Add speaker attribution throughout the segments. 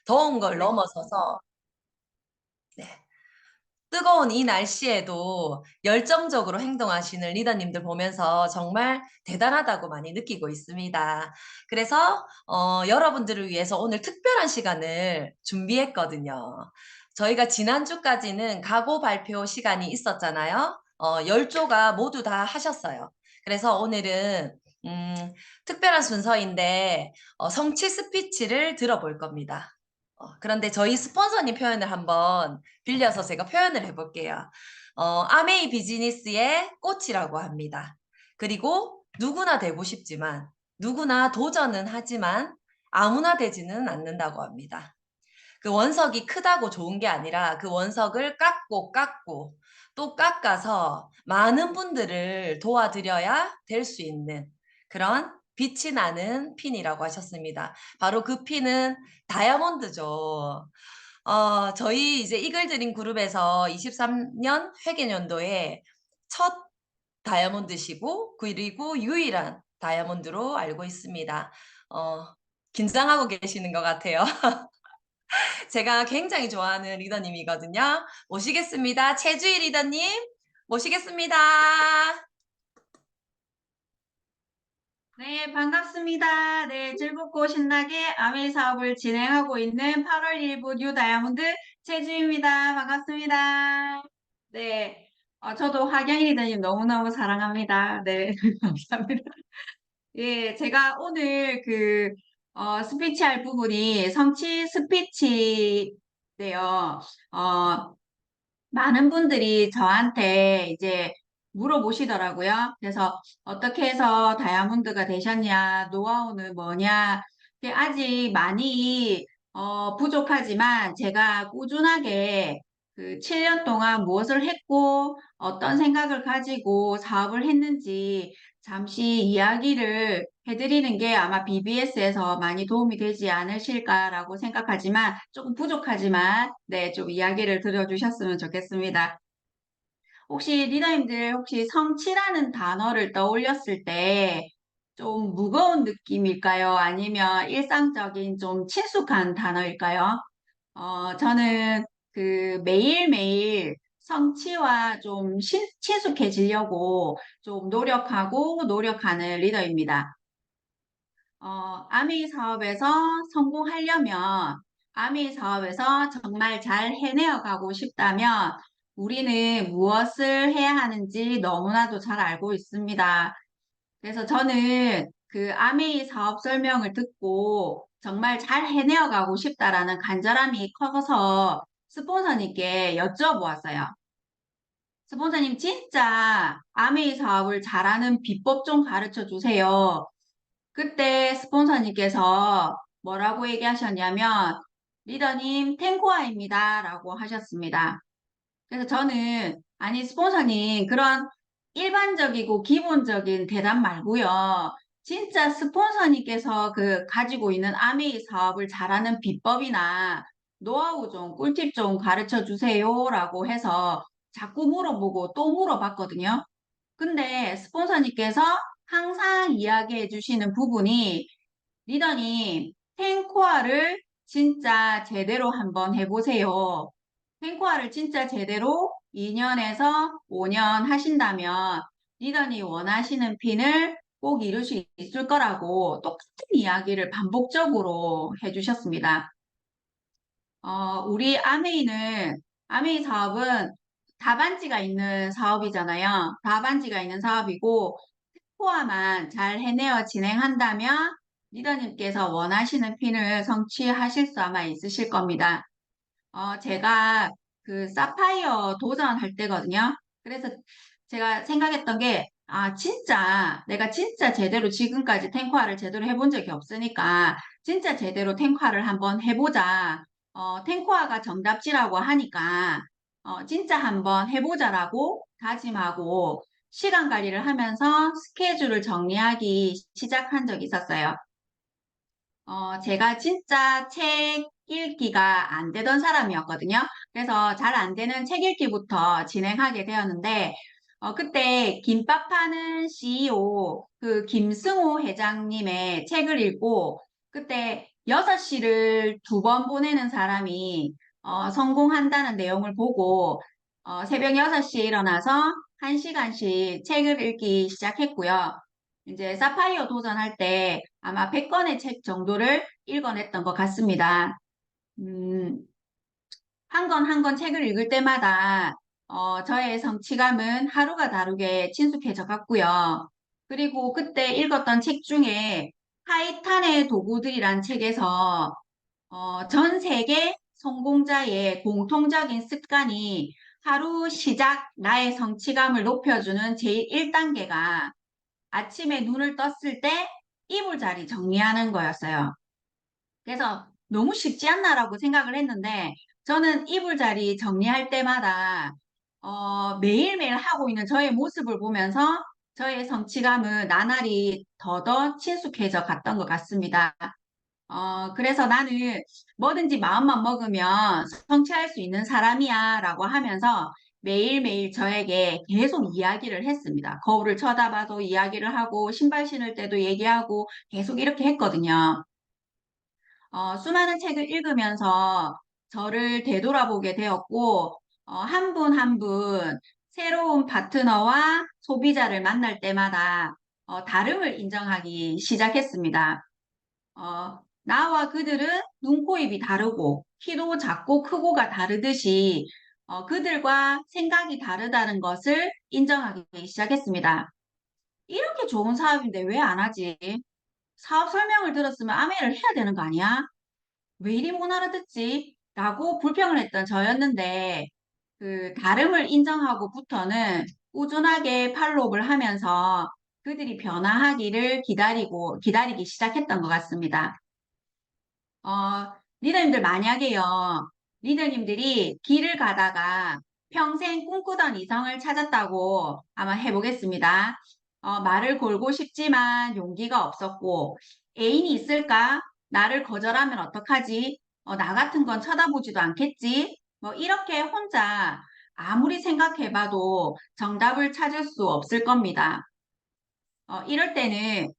Speaker 1: 더운 걸 넘어서서 네. 뜨거운 이 날씨에도 열정적으로 행동하시는 리더님들 보면서 정말 대단하다고 많이 느끼고 있습니다. 그래서 여러분들을 위해서 오늘 특별한 시간을 준비했거든요. 저희가 지난주까지는 각오 발표 시간이 있었잖아요. 10조가 모두 다 하셨어요. 그래서 오늘은 특별한 순서인데 성취 스피치를 들어볼 겁니다. 그런데 저희 스폰서님 표현을 한번 빌려서 제가 표현을 해볼게요. 아메이 비즈니스의 꽃이라고 합니다. 그리고 누구나 되고 싶지만 누구나 도전은 하지만 아무나 되지는 않는다고 합니다. 그 원석이 크다고 좋은 게 아니라 그 원석을 깎고 또 깎아서 많은 분들을 도와드려야 될 수 있는 그런 빛이 나는 핀이라고 하셨습니다. 바로 그 핀은 다이아몬드죠. 저희 이제 이글드림 그룹에서 23년 회계연도에 첫 다이아몬드시고 그리고 유일한 다이아몬드로 알고 있습니다. 어, 긴장하고 계시는 것 같아요. 제가 굉장히 좋아하는 리더님이거든요. 모시겠습니다. 최주희 리더님 모시겠습니다.
Speaker 2: 네, 반갑습니다. 네, 즐겁고 신나게 아메이 사업을 진행하고 있는 8월 1부 뉴 다이아몬드 최주입니다. 반갑습니다. 네, 저도 화경이 리더님 너무너무 사랑합니다. 네, 감사합니다. 예, 제가 오늘 스피치 할 부분이 성취 스피치인데요. 많은 분들이 저한테 이제 물어보시더라고요. 그래서 어떻게 해서 다이아몬드가 되셨냐, 노하우는 뭐냐. 근데 아직 많이 부족하지만 제가 꾸준하게 그 7년 동안 무엇을 했고 어떤 생각을 가지고 사업을 했는지 잠시 이야기를 해드리는 게 아마 BBS에서 많이 도움이 되지 않으실까라고 생각하지만 조금 부족하지만 네, 좀 이야기를 들어주셨으면 좋겠습니다. 혹시 리더님들 혹시 성취라는 단어를 떠올렸을 때 좀 무거운 느낌일까요? 아니면 일상적인 좀 친숙한 단어일까요? 저는 매일매일 성취와 좀 친숙해지려고 좀 노력하고 노력하는 리더입니다. 아미 사업에서 성공하려면, 아미 사업에서 정말 잘 해내어 가고 싶다면, 우리는 무엇을 해야 하는지 너무나도 잘 알고 있습니다. 그래서 저는 그 아미 사업 설명을 듣고 정말 잘 해내어 가고 싶다라는 간절함이 커서 스폰서님께 여쭤보았어요. 스폰서님 진짜 아미 사업을 잘하는 비법 좀 가르쳐 주세요. 그때 스폰서님께서 뭐라고 얘기하셨냐면, 리더님, 탱고아입니다. 라고 하셨습니다. 그래서 저는, 아니, 스폰서님, 그런 일반적이고 기본적인 대답 말고요. 진짜 스폰서님께서 가지고 있는 아메이 사업을 잘하는 비법이나 노하우 좀, 꿀팁 좀 가르쳐 주세요. 라고 해서 자꾸 물어보고 또 물어봤거든요. 근데 스폰서님께서 항상 이야기해 주시는 부분이 리더님, 탱코아를 진짜 제대로 한번 해보세요. 탱코아를 진짜 제대로 2년에서 5년 하신다면 리더님 원하시는 핀을 꼭 이룰 수 있을 거라고 똑같은 이야기를 반복적으로 해주셨습니다. 우리 아메이 사업은 다반지가 있는 사업이잖아요. 다반지가 있는 사업이고, 스코어만 잘 해내어 진행한다면 리더님께서 원하시는 핀을 성취하실 수 아마 있으실 겁니다. 제가 사파이어 도전할 때거든요. 그래서 제가 생각했던 게, 내가 진짜 제대로 지금까지 탱화를 제대로 해본 적이 없으니까, 진짜 제대로 탱화를 한번 해보자. 탱화가 정답지라고 하니까, 진짜 한번 해보자라고 다짐하고, 시간 관리를 하면서 스케줄을 정리하기 시작한 적이 있었어요. 제가 진짜 책 읽기가 안 되던 사람이었거든요. 그래서 잘 안 되는 책 읽기부터 진행하게 되었는데, 그때 김밥 파는 CEO, 김승호 회장님의 책을 읽고, 그때 6시를 2번 보내는 사람이 성공한다는 내용을 보고 새벽 6시에 일어나서 1시간씩 책을 읽기 시작했고요. 이제 사파이어 도전할 때 아마 100권의 책 정도를 읽어냈던 것 같습니다. 음, 한 권 한 권 책을 읽을 때마다 저의 성취감은 하루가 다르게 친숙해져 갔고요. 그리고 그때 읽었던 책 중에 타이탄의 도구들이란 책에서 전 세계 성공자의 공통적인 습관이 하루 시작 나의 성취감을 높여주는 제일 1단계가 아침에 눈을 떴을 때 이불자리 정리하는 거였어요. 그래서 너무 쉽지 않나라고 생각을 했는데 저는 이불자리 정리할 때마다 매일매일 하고 있는 저의 모습을 보면서 저의 성취감은 나날이 더더 친숙해져 갔던 것 같습니다. 그래서 나는 뭐든지 마음만 먹으면 성취할 수 있는 사람이야 라고 하면서 매일매일 저에게 계속 이야기를 했습니다. 거울을 쳐다봐도 이야기를 하고 신발 신을 때도 얘기하고 계속 이렇게 했거든요. 수많은 책을 읽으면서 저를 되돌아보게 되었고, 한 분 한 분 새로운 파트너와 소비자를 만날 때마다 다름을 인정하기 시작했습니다. 나와 그들은 눈, 코, 입이 다르고, 키도 작고 크고가 다르듯이, 그들과 생각이 다르다는 것을 인정하기 시작했습니다. 이렇게 좋은 사업인데 왜 안 하지? 사업 설명을 들었으면 아메를 해야 되는 거 아니야? 왜 이리 못 알아듣지? 라고 불평을 했던 저였는데, 그 다름을 인정하고부터는 꾸준하게 팔로우를 하면서 그들이 변화하기를 기다리기 시작했던 것 같습니다. 리더님들 만약에요, 리더님들이 길을 가다가 평생 꿈꾸던 이성을 찾았다고 아마 해보겠습니다. 말을 걸고 싶지만 용기가 없었고, 애인이 있을까? 나를 거절하면 어떡하지? 나 같은 건 쳐다보지도 않겠지? 뭐, 이렇게 혼자 아무리 생각해봐도 정답을 찾을 수 없을 겁니다. 이럴 때는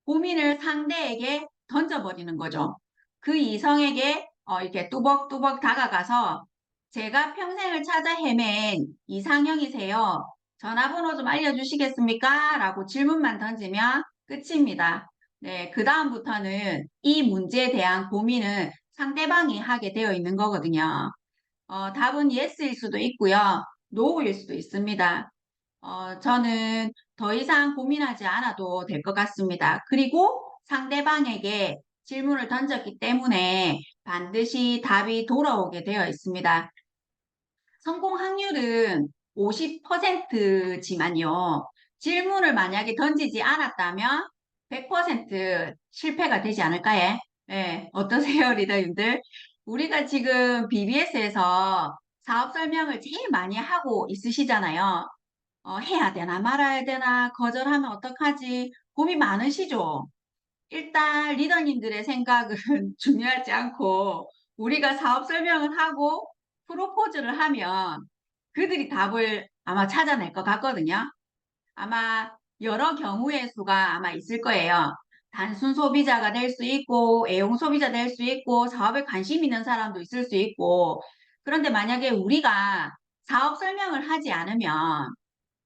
Speaker 2: 고민을 상대에게 던져버리는 거죠. 그 이성에게 이렇게 뚜벅뚜벅 다가가서 제가 평생을 찾아 헤맨 이상형이세요. 전화번호 좀 알려주시겠습니까? 라고 질문만 던지면 끝입니다. 네, 그 다음부터는 이 문제에 대한 고민은 상대방이 하게 되어 있는 거거든요. 답은 yes일 수도 있고요. no일 수도 있습니다. 저는 더 이상 고민하지 않아도 될 것 같습니다. 그리고 상대방에게 질문을 던졌기 때문에 반드시 답이 돌아오게 되어 있습니다. 성공 확률은 50%지만요. 질문을 만약에 던지지 않았다면 100% 실패가 되지 않을까요? 네, 어떠세요, 리더님들? 우리가 지금 BBS에서 사업 설명을 제일 많이 하고 있으시잖아요. 해야 되나 말아야 되나 거절하면 어떡하지 고민 많으시죠? 일단 리더님들의 생각은 중요하지 않고 우리가 사업 설명을 하고 프로포즈를 하면 그들이 답을 아마 찾아낼 것 같거든요. 아마 여러 경우의 수가 아마 있을 거예요. 단순 소비자가 될 수 있고 애용 소비자 될 수 있고 사업에 관심 있는 사람도 있을 수 있고 그런데 만약에 우리가 사업 설명을 하지 않으면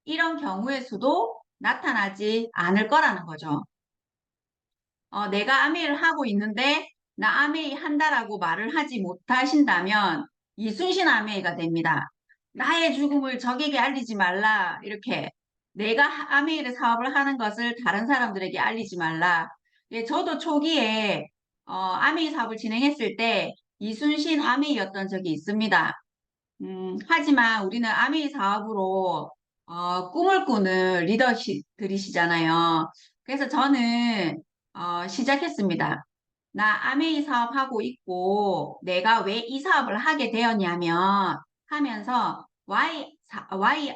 Speaker 2: 이런 경우의 수도 나타나지 않을 거라는 거죠. 내가 아메이를 하고 있는데 나 아메이 한다라고 말을 하지 못하신다면 이순신 아메이가 됩니다. 나의 죽음을 적에게 알리지 말라. 이렇게 내가 아메이를 사업을 하는 것을 다른 사람들에게 알리지 말라. 예, 저도 초기에 아메이 사업을 진행했을 때 이순신 아메이였던 적이 있습니다. 하지만 우리는 아메이 사업으로 꿈을 꾸는 리더들이시잖아요. 그래서 저는 시작했습니다. 나 아메이 사업하고 있고 내가 왜 이 사업을 하게 되었냐면 하면서 Y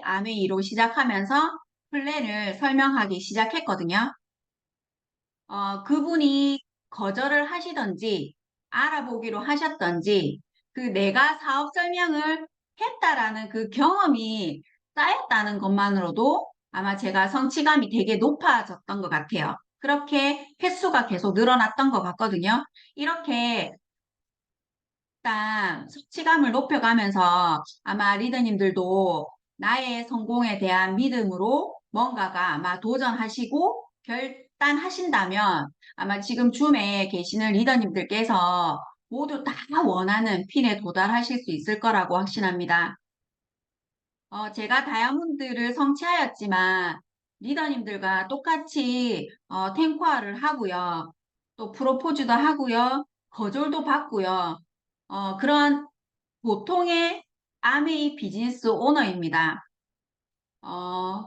Speaker 2: 아메이로 시작하면서 플랜을 설명하기 시작했거든요. 그분이 거절을 하시던지 알아보기로 하셨던지 그 내가 사업 설명을 했다라는 그 경험이 쌓였다는 것만으로도 아마 제가 성취감이 되게 높아졌던 것 같아요. 그렇게 횟수가 계속 늘어났던 것 같거든요. 이렇게 일단 성취감을 높여가면서 아마 리더님들도 나의 성공에 대한 믿음으로 뭔가가 아마 도전하시고 결단하신다면 아마 지금 줌에 계시는 리더님들께서 모두 다 원하는 핀에 도달하실 수 있을 거라고 확신합니다. 제가 다이아몬드를 성취하였지만 리더님들과 똑같이 탱커화를 하고요. 또 프로포즈도 하고요. 거절도 받고요. 그런 보통의 아메이 비즈니스 오너입니다.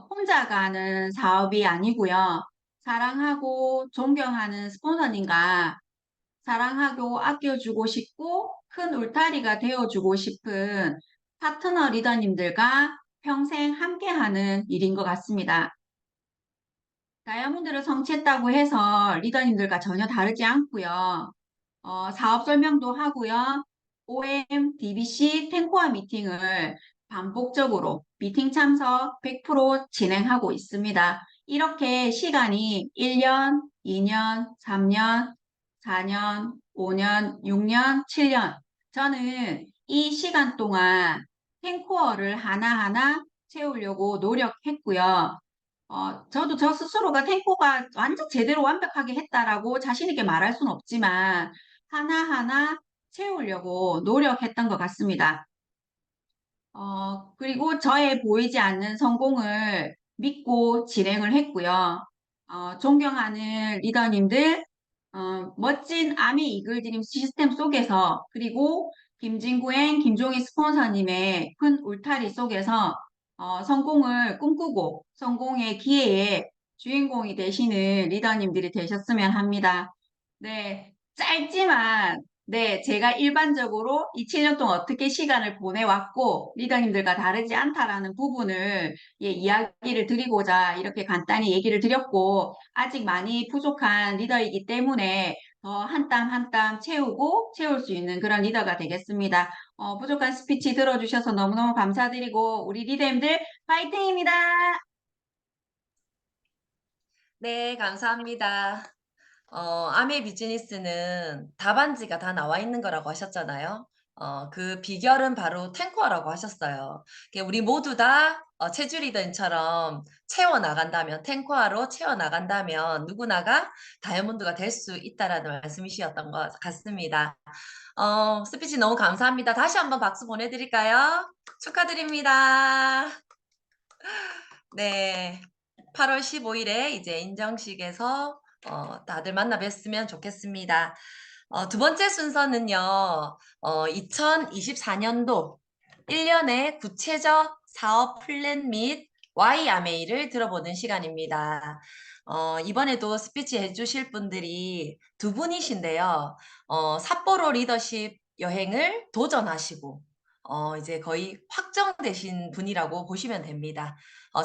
Speaker 2: 혼자 가는 사업이 아니고요. 사랑하고 존경하는 스폰서님과 사랑하고 아껴주고 싶고 큰 울타리가 되어주고 싶은 파트너 리더님들과 평생 함께하는 일인 것 같습니다. 다이아몬드를 성취했다고 해서 리더님들과 전혀 다르지 않고요. 사업 설명도 하고요. OM, DBC, 탱코아 미팅을 반복적으로 미팅 참석 100% 진행하고 있습니다. 이렇게 시간이 1년, 2년, 3년, 4년, 5년, 6년, 7년. 저는 이 시간 동안 탱코어를 하나하나 채우려고 노력했고요. 저도 저 스스로가 탱고가 완전 제대로 완벽하게 했다라고 자신 있게 말할 수는 없지만 하나하나 채우려고 노력했던 것 같습니다. 그리고 저의 보이지 않는 성공을 믿고 진행을 했고요. 존경하는 리더님들, 멋진 아미 이글드림 시스템 속에서, 그리고 김진구행 김종희 스폰서님의 큰 울타리 속에서 성공을 꿈꾸고 성공의 기회의 주인공이 되시는 리더님들이 되셨으면 합니다. 네, 짧지만 네, 제가 일반적으로 이 7년 동안 어떻게 시간을 보내왔고, 리더님들과 다르지 않다라는 부분을 예, 이야기를 드리고자 이렇게 간단히 얘기를 드렸고, 아직 많이 부족한 리더이기 때문에 더 한 땀 한 땀 채우고 채울 수 있는 그런 리더가 되겠습니다. 부족한 스피치 들어주셔서 너무너무 감사드리고, 우리 리더님들 파이팅입니다!
Speaker 1: 네, 감사합니다. 아메 비즈니스는 답안지가 다 나와 있는 거라고 하셨잖아요. 그 비결은 바로 탱커라고 하셨어요. 우리 모두 다 체주 리더님처럼 채워 나간다면, 탱커화로 채워 나간다면 누구나가 다이아몬드가 될 수 있다라는 말씀이셨던 것 같습니다. 스피치 너무 감사합니다. 다시 한번 박수 보내드릴까요? 축하드립니다. 네. 8월 15일에 이제 인정식에서 다들 만나 뵀으면 좋겠습니다. 두 번째 순서는요, 2024년도 1년의 구체적 사업 플랜 및 YMA를 들어보는 시간입니다. 이번에도 스피치 해주실 분들이 두 분이신데요. 삿포로 리더십 여행을 도전하시고, 이제 거의 확정되신 분이라고 보시면 됩니다.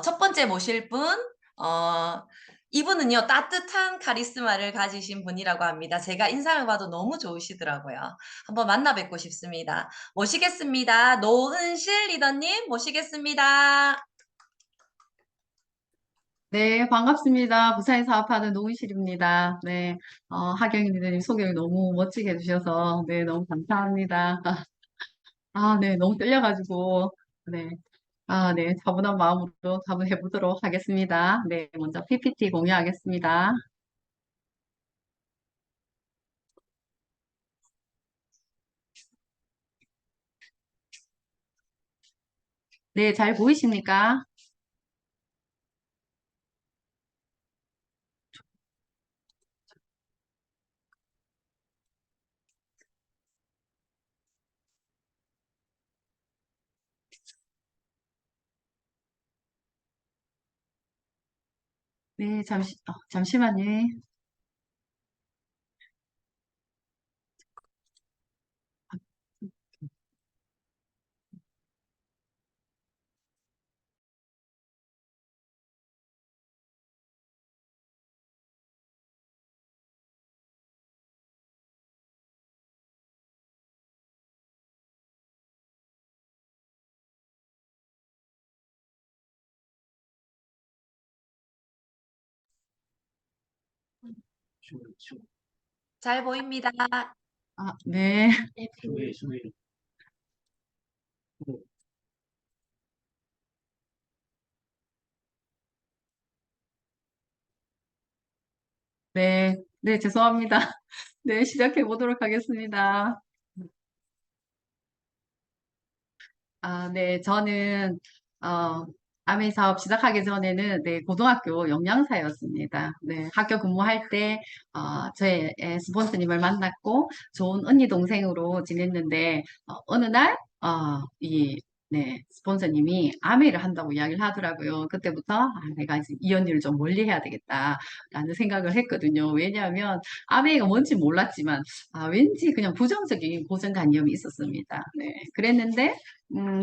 Speaker 1: 첫 번째 모실 분, 이분은요, 따뜻한 카리스마를 가지신 분이라고 합니다. 제가 인상을 봐도 너무 좋으시더라고요. 한번 만나 뵙고 싶습니다. 모시겠습니다. 노은실 리더님 모시겠습니다.
Speaker 3: 네, 반갑습니다. 부산에 사업하는 노은실입니다. 네, 하경희 리더님 소개를 너무 멋지게 해주셔서, 네, 너무 감사합니다. 네, 너무 떨려가지고, 네, 네, 차분한 마음으로 한번 해보도록 하겠습니다. 네, 먼저 PPT 공유하겠습니다. 네, 잘 보이십니까? 네, 잠시만요.
Speaker 1: 잘 보입니다.
Speaker 3: 아, 네. 네. 네, 죄송합니다. 네, 시작해 보도록 하겠습니다. 네, 저는, 어, 아메 사업 시작하기 전에는, 네, 고등학교 영양사였습니다. 네, 학교 근무할 때, 저의 스폰서님을 만났고, 좋은 언니 동생으로 지냈는데, 어느 날, 네, 스폰서님이 아메를 한다고 이야기를 하더라고요. 그때부터, 내가 이제 이 언니를 좀 멀리 해야 되겠다라는 생각을 했거든요. 왜냐하면, 아메가 뭔지 몰랐지만, 왠지 그냥 부정적인 고정관념이 있었습니다. 네, 그랬는데,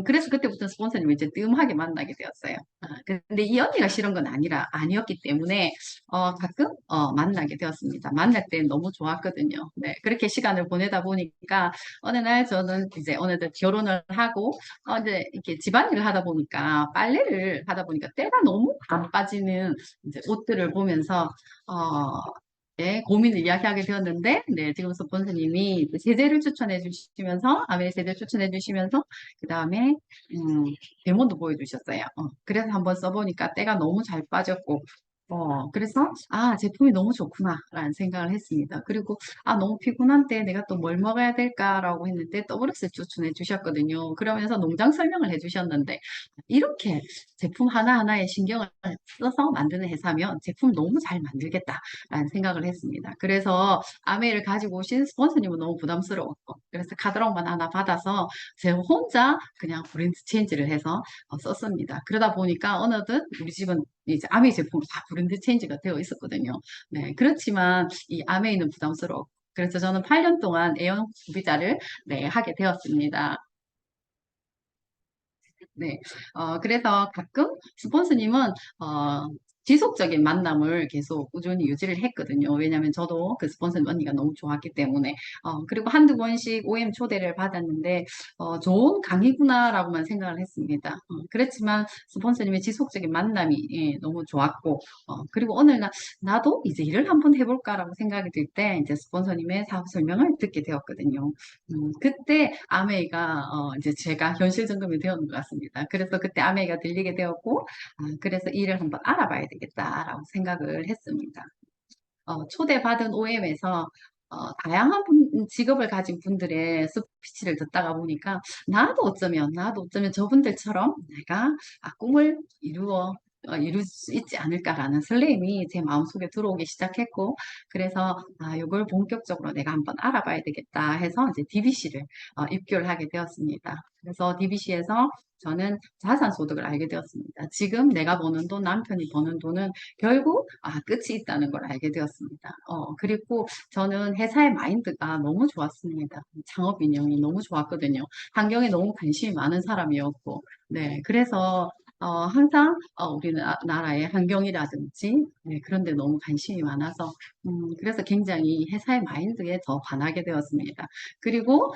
Speaker 3: 그래서 그때부터 스폰서님을 이제 뜸하게 만나게 되었어요. 근데 이 언니가 싫은 건 아니었기 때문에, 가끔, 만나게 되었습니다. 만날 때 너무 좋았거든요. 네, 그렇게 시간을 보내다 보니까, 어느 날 저는 이제 어느덧 결혼을 하고, 이제 이렇게 집안일을 하다 보니까, 빨래를 하다 보니까 때가 너무 안 빠지는 이제 옷들을 보면서, 어, 네, 고민을 이야기하게 되었는데, 네, 지금 스폰서님이 세제를 추천해 주시면서, 아메 세제 추천해 주시면서, 그 다음에, 데모도 보여주셨어요. 그래서 한번 써보니까 때가 너무 잘 빠졌고, 그래서, 제품이 너무 좋구나라는 생각을 했습니다. 그리고, 너무 피곤한데 내가 또 뭘 먹어야 될까라고 했는데, 더블엑스 추천해 주셨거든요. 그러면서 농장 설명을 해 주셨는데, 이렇게 제품 하나하나에 신경을 써서 만드는 회사면 제품 너무 잘 만들겠다라는 생각을 했습니다. 그래서 아메이를 가지고 오신 스폰서님은 너무 부담스러웠고, 그래서 카talog만 하나 받아서 제 혼자 그냥 브랜드 체인지를 해서 썼습니다. 그러다 보니까 어느덧 우리 집은 이제 아메이 제품 다 브랜드 체인지가 되어 있었거든요. 네, 그렇지만 이 아메이는 부담스러워. 그래서 저는 8년 동안 애용 소비자를 네, 하게 되었습니다. 네. 그래서 가끔 스폰서님은, 지속적인 만남을 계속 꾸준히 유지를 했거든요. 왜냐면 저도 그 스폰서님 언니가 너무 좋았기 때문에. 그리고 한두 번씩 OM 초대를 받았는데, 좋은 강의구나라고만 생각을 했습니다. 그렇지만 스폰서님의 지속적인 만남이 예, 너무 좋았고, 그리고 어느 날 나도 이제 일을 한번 해볼까라고 생각이 들 때, 이제 스폰서님의 사업 설명을 듣게 되었거든요. 그때 아메이가 이제 제가 현실 점검이 되었는 것 같습니다. 그래서 그때 아메이가 들리게 되었고, 그래서 일을 한번 알아봐야 되겠다라고 생각을 했습니다. 초대받은 OM에서 다양한 직업을 가진 분들의 스피치를 듣다가 보니까 나도 어쩌면 저분들처럼 내가 꿈을 이룰 수 있지 않을까라는 설렘이 제 마음속에 들어오기 시작했고, 그래서 이걸 본격적으로 내가 한번 알아봐야 되겠다 해서 이제 DBC를 입교를 하게 되었습니다. 그래서 DBC에서 저는 자산 소득을 알게 되었습니다. 지금 내가 버는 돈, 남편이 버는 돈은 결국 끝이 있다는 걸 알게 되었습니다. 그리고 저는 회사의 마인드가 너무 좋았습니다. 창업 인형이 너무 좋았거든요. 환경에 너무 관심이 많은 사람이었고, 네, 그래서 항상 우리 나라의 환경이라든지 네, 그런 데 너무 관심이 많아서 그래서 굉장히 회사의 마인드에 더 반하게 되었습니다. 그리고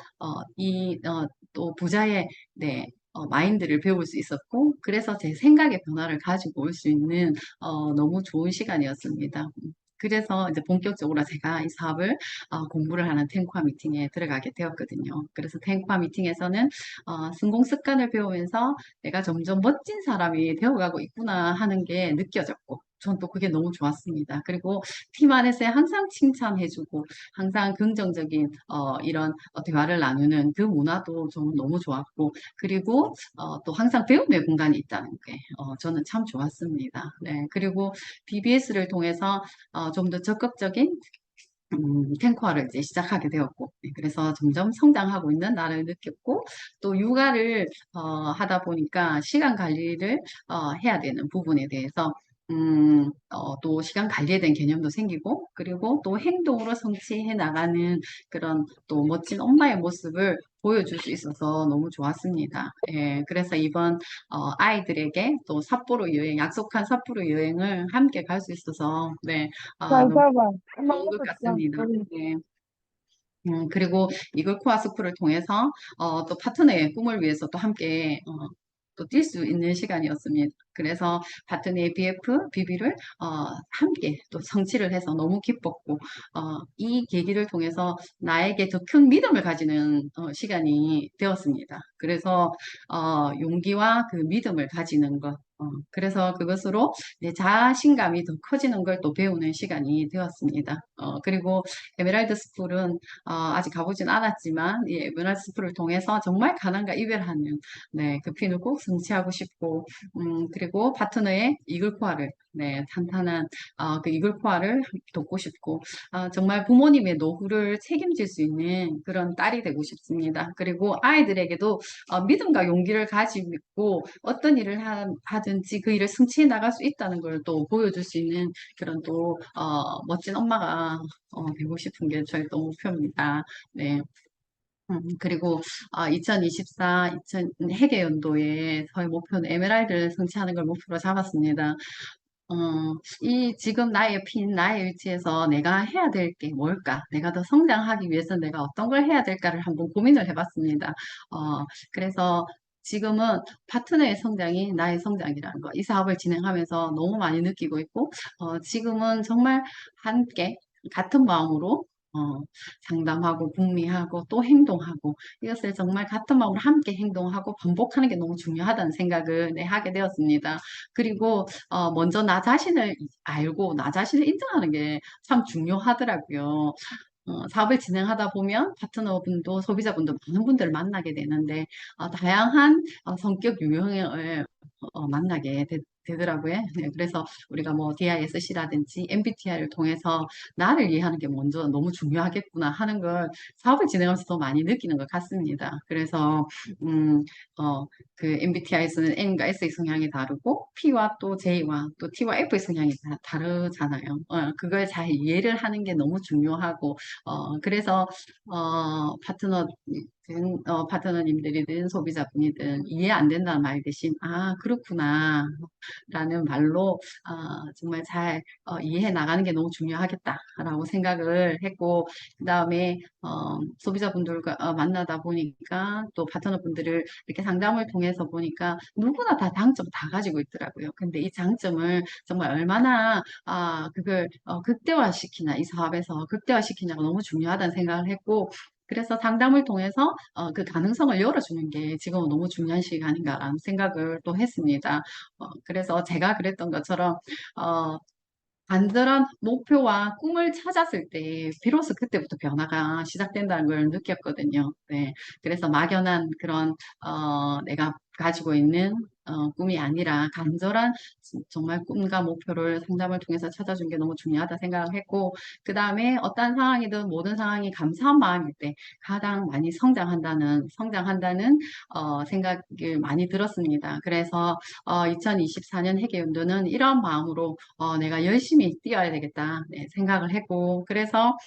Speaker 3: 또 부자의 네, 마인드를 배울 수 있었고, 그래서 제 생각의 변화를 가지고 올 수 있는 너무 좋은 시간이었습니다. 그래서 이제 본격적으로 제가 이 사업을 공부를 하는 탱쿠아 미팅에 들어가게 되었거든요. 그래서 탱쿠아 미팅에서는 성공 습관을 배우면서 내가 점점 멋진 사람이 되어가고 있구나 하는 게 느껴졌고, 전 또 그게 너무 좋았습니다. 그리고 팀 안에서 항상 칭찬해주고, 항상 긍정적인 이런 대화를 나누는 그 문화도 좀 너무 좋았고, 그리고 또 항상 배움의 공간이 있다는 게 저는 참 좋았습니다. 네, 그리고 BBS를 통해서 좀 더 적극적인 탱커를 이제 시작하게 되었고, 네, 그래서 점점 성장하고 있는 나를 느꼈고, 또 육아를 하다 보니까 시간 관리를 해야 되는 부분에 대해서 또 시간 관리에 대한 개념도 생기고, 그리고 또 행동으로 성취해 나가는 그런 또 멋진 엄마의 모습을 보여줄 수 있어서 너무 좋았습니다. 예, 그래서 이번 아이들에게 또 약속한 삿포로 여행을 함께 갈 수 있어서, 네, 너무 좋은 것 같습니다. 네. 그리고 이글 코아 스쿨을 통해서 또 파트너의 꿈을 위해서 또 함께 또 뛸 수 있는 시간이었습니다. 그래서 파트너의 BF, BB를 함께 또 성취를 해서 너무 기뻤고 이 계기를 통해서 나에게 더 큰 믿음을 가지는 시간이 되었습니다. 그래서 용기와 그 믿음을 가지는 것 그래서 그것으로 내 자신감이 더 커지는 걸 또 배우는 시간이 되었습니다. 그리고 에메랄드 스쿨은 아직 가보진 않았지만 이 에메랄드 스쿨을 통해서 정말 가난과 이별하는 네, 그 핀을 꼭 성취하고 싶고 그리고 파트너의 이글코아를 네, 탄탄한 그 이글코아를 돕고 싶고 정말 부모님의 노후를 책임질 수 있는 그런 딸이 되고 싶습니다. 그리고 아이들에게도 믿음과 용기를 가지고 어떤 일을 하든지 그 일을 성취해 나갈 수 있다는 걸 또 보여줄 수 있는 그런 또 멋진 엄마가 되고 싶은 게 저희 또 목표입니다. 네. 그리고 2024 회계연도에 저희 목표는 에메랄드를 성취하는 걸 목표로 잡았습니다. 어, 이 지금 나의 핀, 나의 위치에서 내가 해야 될 게 뭘까? 내가 더 성장하기 위해서 내가 어떤 걸 해야 될까를 한번 고민을 해봤습니다. 그래서 지금은 파트너의 성장이 나의 성장이라는 거, 이 사업을 진행하면서 너무 많이 느끼고 있고, 지금은 정말 함께 같은 마음으로 상담하고 궁리하고 또 행동하고 이것을 정말 같은 마음으로 함께 행동하고 반복하는 게 너무 중요하다는 생각을 하게 되었습니다. 그리고 먼저 나 자신을 알고 나 자신을 인정하는 게 참 중요하더라고요. 사업을 진행하다 보면 파트너분도 소비자분도 많은 분들을 만나게 되는데 다양한 성격 유형을 만나게 되더라고요. 네, 그래서 우리가 뭐 DISC라든지 MBTI를 통해서 나를 이해하는 게 먼저 너무 중요하겠구나 하는 걸 사업을 진행하면서 더 많이 느끼는 것 같습니다. 그래서 음, 그 MBTI에서는 N과 S의 성향이 다르고 P와 또 J와 또 T와 F의 성향이 다르잖아요. 그걸 잘 이해를 하는 게 너무 중요하고 그래서 파트너님들이든 소비자분이든 이해 안 된다는 말 대신 그렇구나 라는 말로 정말 잘 이해해 나가는 게 너무 중요하겠다라고 생각을 했고 그 다음에 소비자분들과 만나다 보니까 또 파트너분들을 이렇게 상담을 통해서 보니까 누구나 다 장점 다 가지고 있더라고요. 근데 이 장점을 정말 얼마나 그걸 극대화시키나 이 사업에서 극대화시키냐가 너무 중요하다는 생각을 했고 그래서 상담을 통해서 그 가능성을 열어주는 게 지금은 너무 중요한 시간인가라는 생각을 또 했습니다. 그래서 제가 그랬던 것처럼 어, 간절한 목표와 꿈을 찾았을 때 비로소 그때부터 변화가 시작된다는 걸 느꼈거든요. 네. 그래서 막연한 그런 내가 가지고 있는 꿈이 아니라 간절한 정말 꿈과 목표를 상담을 통해서 찾아준 게 너무 중요하다 생각을 했고 그 다음에 어떤 상황이든 모든 상황이 감사한 마음일 때 가장 많이 성장한다는 생각을 많이 들었습니다. 그래서 2024년 회계연도는 이런 마음으로 내가 열심히 뛰어야 되겠다 생각을 했고 그래서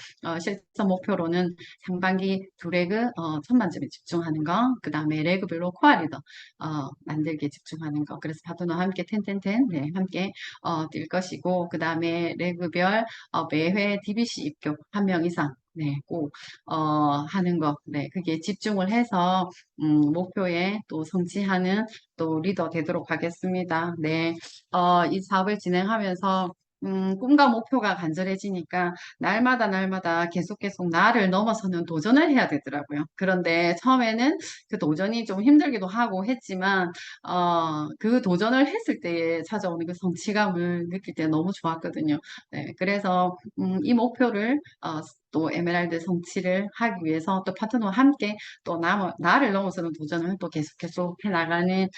Speaker 3: 실천 목표로는 상반기 두 레그 천만점에 집중하는 거, 그 다음에 레그별로 코어 리더 만들기에 집중하는 거. 그래서 파트너와 함께 텐텐텐 함께 뛸 것이고 그 다음에 레그별 매회 DBC 입교 한 명 이상 꼭 하는 거. 그게 집중을 해서 목표에 또 성취하는 또 리더 되도록 하겠습니다. 이 사업을 진행하면서 꿈과 목표가 간절해지니까 날마다 계속 나를 넘어서는 도전을 해야 되더라고요. 그런데 처음에는 그 도전이 좀 힘들기도 하고 했지만, 그 도전을 했을 때에 찾아오는 그 성취감을 느낄 때 너무 좋았거든요. 그래서 이 목표를 또 에메랄드 성취를 하기 위해서 또 파트너와 함께 또 나를 넘어서는 도전을 또 계속 해나가는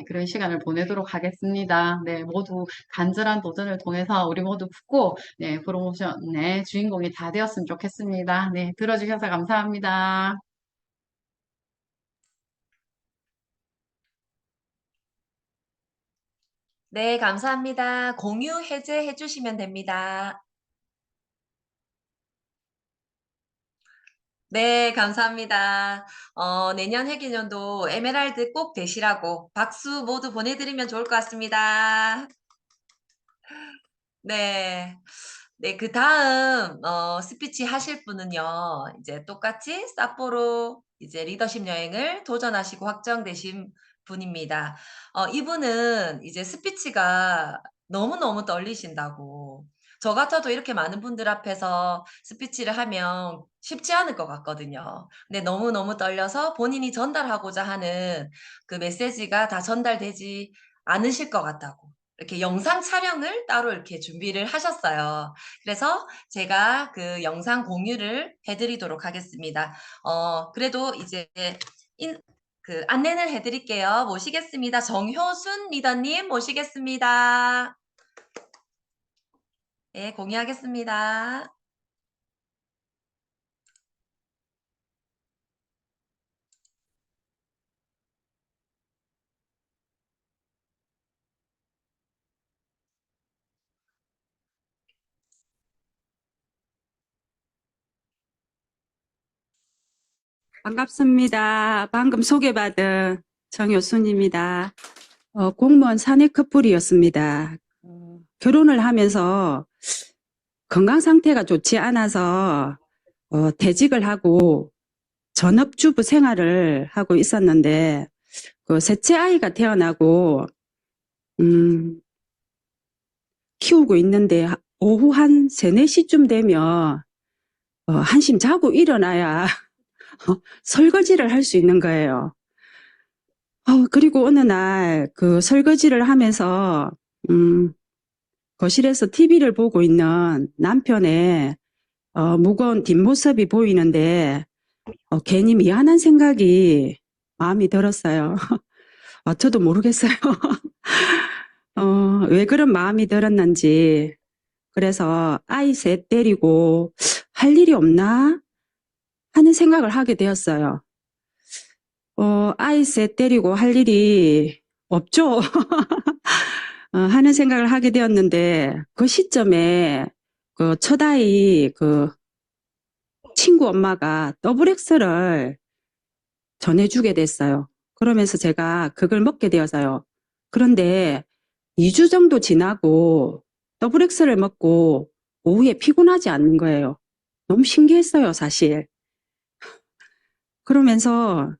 Speaker 3: 그런 시간을 보내도록 하겠습니다. 모두 간절한 도전을 통해서 우리 모두 붙고 프로모션의 주인공이 다 되었으면 좋겠습니다. 들어주셔서 감사합니다.
Speaker 1: 네, 감사합니다. 공유 해제해 주시면 됩니다. 네, 감사합니다. 내년 회계년도 에메랄드 꼭 되시라고 박수 모두 보내드리면 좋을 것 같습니다. 네. 네, 그 다음, 스피치 하실 분은요, 이제 똑같이 사포로 이제 리더십 여행을 도전하시고 확정되신 분입니다. 이분은 이제 스피치가 너무너무 떨리신다고. 저 같아도 이렇게 많은 분들 앞에서 스피치를 하면 쉽지 않을 것 같거든요. 근데 너무너무 떨려서 본인이 전달하고자 하는 그 메시지가 다 전달되지 않으실 것 같다고. 이렇게 영상 촬영을 따로 이렇게 준비를 하셨어요. 그래서 제가 그 영상 공유를 해 드리도록 하겠습니다. 그래도 이제 안내를 해 드릴게요. 모시겠습니다. 정효순 리더님 모시겠습니다. 네, 공유하겠습니다.
Speaker 4: 반갑습니다. 방금 소개받은 정효순입니다. 공무원 사내 커플이었습니다. 결혼을 하면서 건강 상태가 좋지 않아서 퇴직을 하고 전업주부 생활을 하고 있었는데 그 셋째 아이가 태어나고 키우고 있는데 오후 한 3, 4시쯤 되면 한심 자고 일어나야 설거지를 할 수 있는 거예요. 그리고 어느 날 그 설거지를 하면서 거실에서 TV를 보고 있는 남편의 무거운 뒷모습이 보이는데 괜히 미안한 생각이 마음이 들었어요. 저도 모르겠어요. 왜 그런 마음이 들었는지. 그래서 아이 셋 데리고 할 일이 없나 하는 생각을 하게 되었어요. 아이 셋 데리고 할 일이 없죠. 하는 생각을 하게 되었는데 그 시점에 그 첫 아이 그 친구 엄마가 더블엑스를 전해주게 됐어요. 그러면서 제가 그걸 먹게 되어서요. 그런데 2주 정도 지나고 더블엑스를 먹고 오후에 피곤하지 않는 거예요. 너무 신기했어요, 사실. 그러면서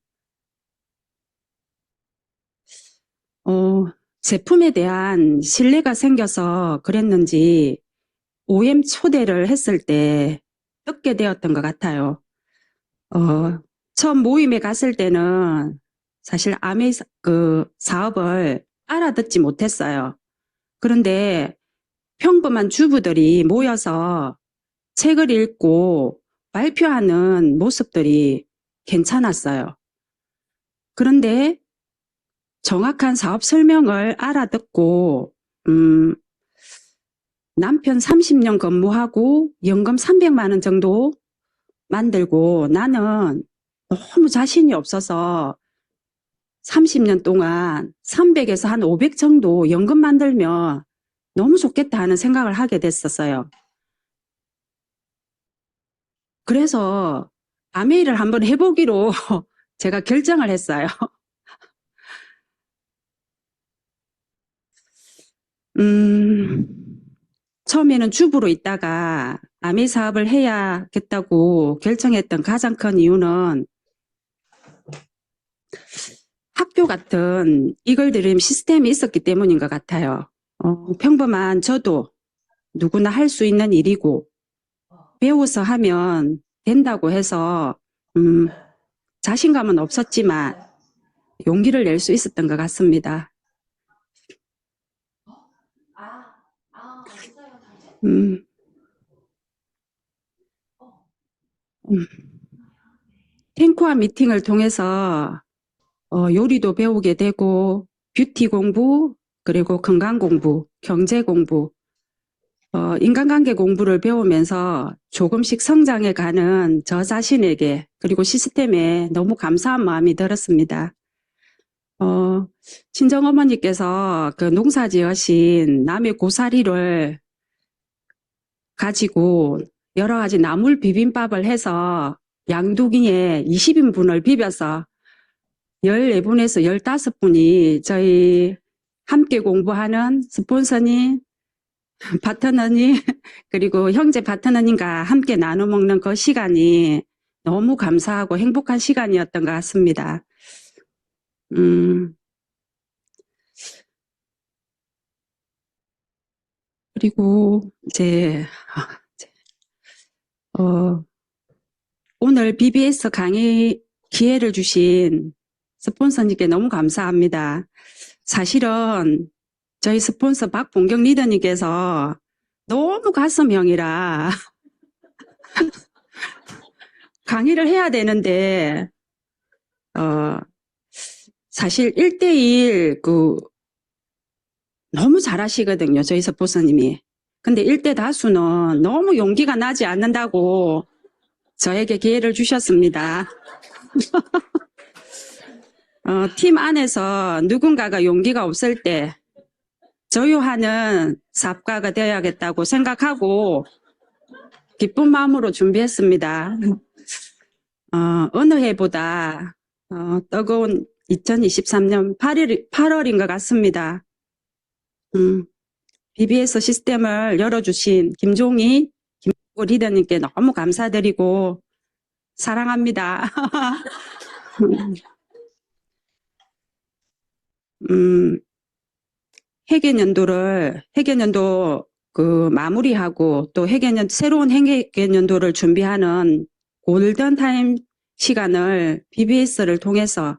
Speaker 4: 제품에 대한 신뢰가 생겨서 그랬는지 OM 초대를 했을 때 듣게 되었던 것 같아요. 처음 모임에 갔을 때는 사실 아메 그 사업을 알아듣지 못했어요. 그런데 평범한 주부들이 모여서 책을 읽고 발표하는 모습들이 괜찮았어요. 그런데 정확한 사업 설명을 알아듣고 남편 30년 근무하고 연금 300만 원 정도 만들고 나는 너무 자신이 없어서 30년 동안 300에서 한 500 정도 연금 만들면 너무 좋겠다 하는 생각을 하게 됐었어요. 그래서 아메이를 한번 해보기로 제가 결정을 했어요. 처음에는 주부로 있다가 아메이 사업을 해야겠다고 결정했던 가장 큰 이유는 학교 같은 이글드림 시스템이 있었기 때문인 것 같아요. 평범한 저도 누구나 할 수 있는 일이고 배워서 하면 된다고 해서 자신감은 없었지만 용기를 낼 수 있었던 것 같습니다. 탱코와 미팅을 통해서 요리도 배우게 되고 뷰티 공부, 그리고 건강 공부, 경제 공부, 인간관계 공부를 배우면서 조금씩 성장해 가는 저 자신에게 그리고 시스템에 너무 감사한 마음이 들었습니다. 친정어머니께서 그 농사 지으신 남의 고사리를 가지고 여러 가지 나물 비빔밥을 해서 양두기에 20인분을 비벼서 14분에서 15분이 저희 함께 공부하는 스폰서님, 파트너님, 그리고 형제 파트너님과 함께 나눠 먹는 그 시간이 너무 감사하고 행복한 시간이었던 것 같습니다. 그리고 이제 오늘 BBS 강의 기회를 주신 스폰서님께 너무 감사합니다. 사실은 저희 스폰서 박봉경 리더님께서 너무 가슴형이라 강의를 해야 되는데 사실 1대1 너무 잘하시거든요. 저희 스폰서님이. 근데 1대 다수는 너무 용기가 나지 않는다고 저에게 기회를 주셨습니다. 팀 안에서 누군가가 용기가 없을 때 저유하는 사업가가 되어야겠다고 생각하고 기쁜 마음으로 준비했습니다. 어느 해보다 뜨거운 2023년 8월인 것 같습니다. BBS 시스템을 열어주신 김종희 리더님께 너무 감사드리고 사랑합니다. 회계연도 마무리하고 또 새로운 회계연도를 준비하는 골든타임 시간을 BBS를 통해서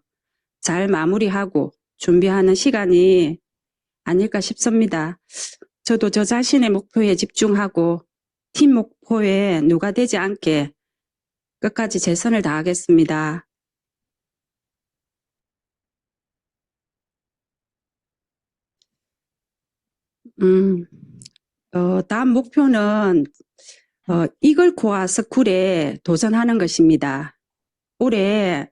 Speaker 4: 잘 마무리하고 준비하는 시간이 아닐까 싶습니다. 저도 저 자신의 목표에 집중하고 팀 목표에 누가 되지 않게 끝까지 최선을 다하겠습니다. 다음 목표는 이글코아 스쿨에 도전하는 것입니다. 올해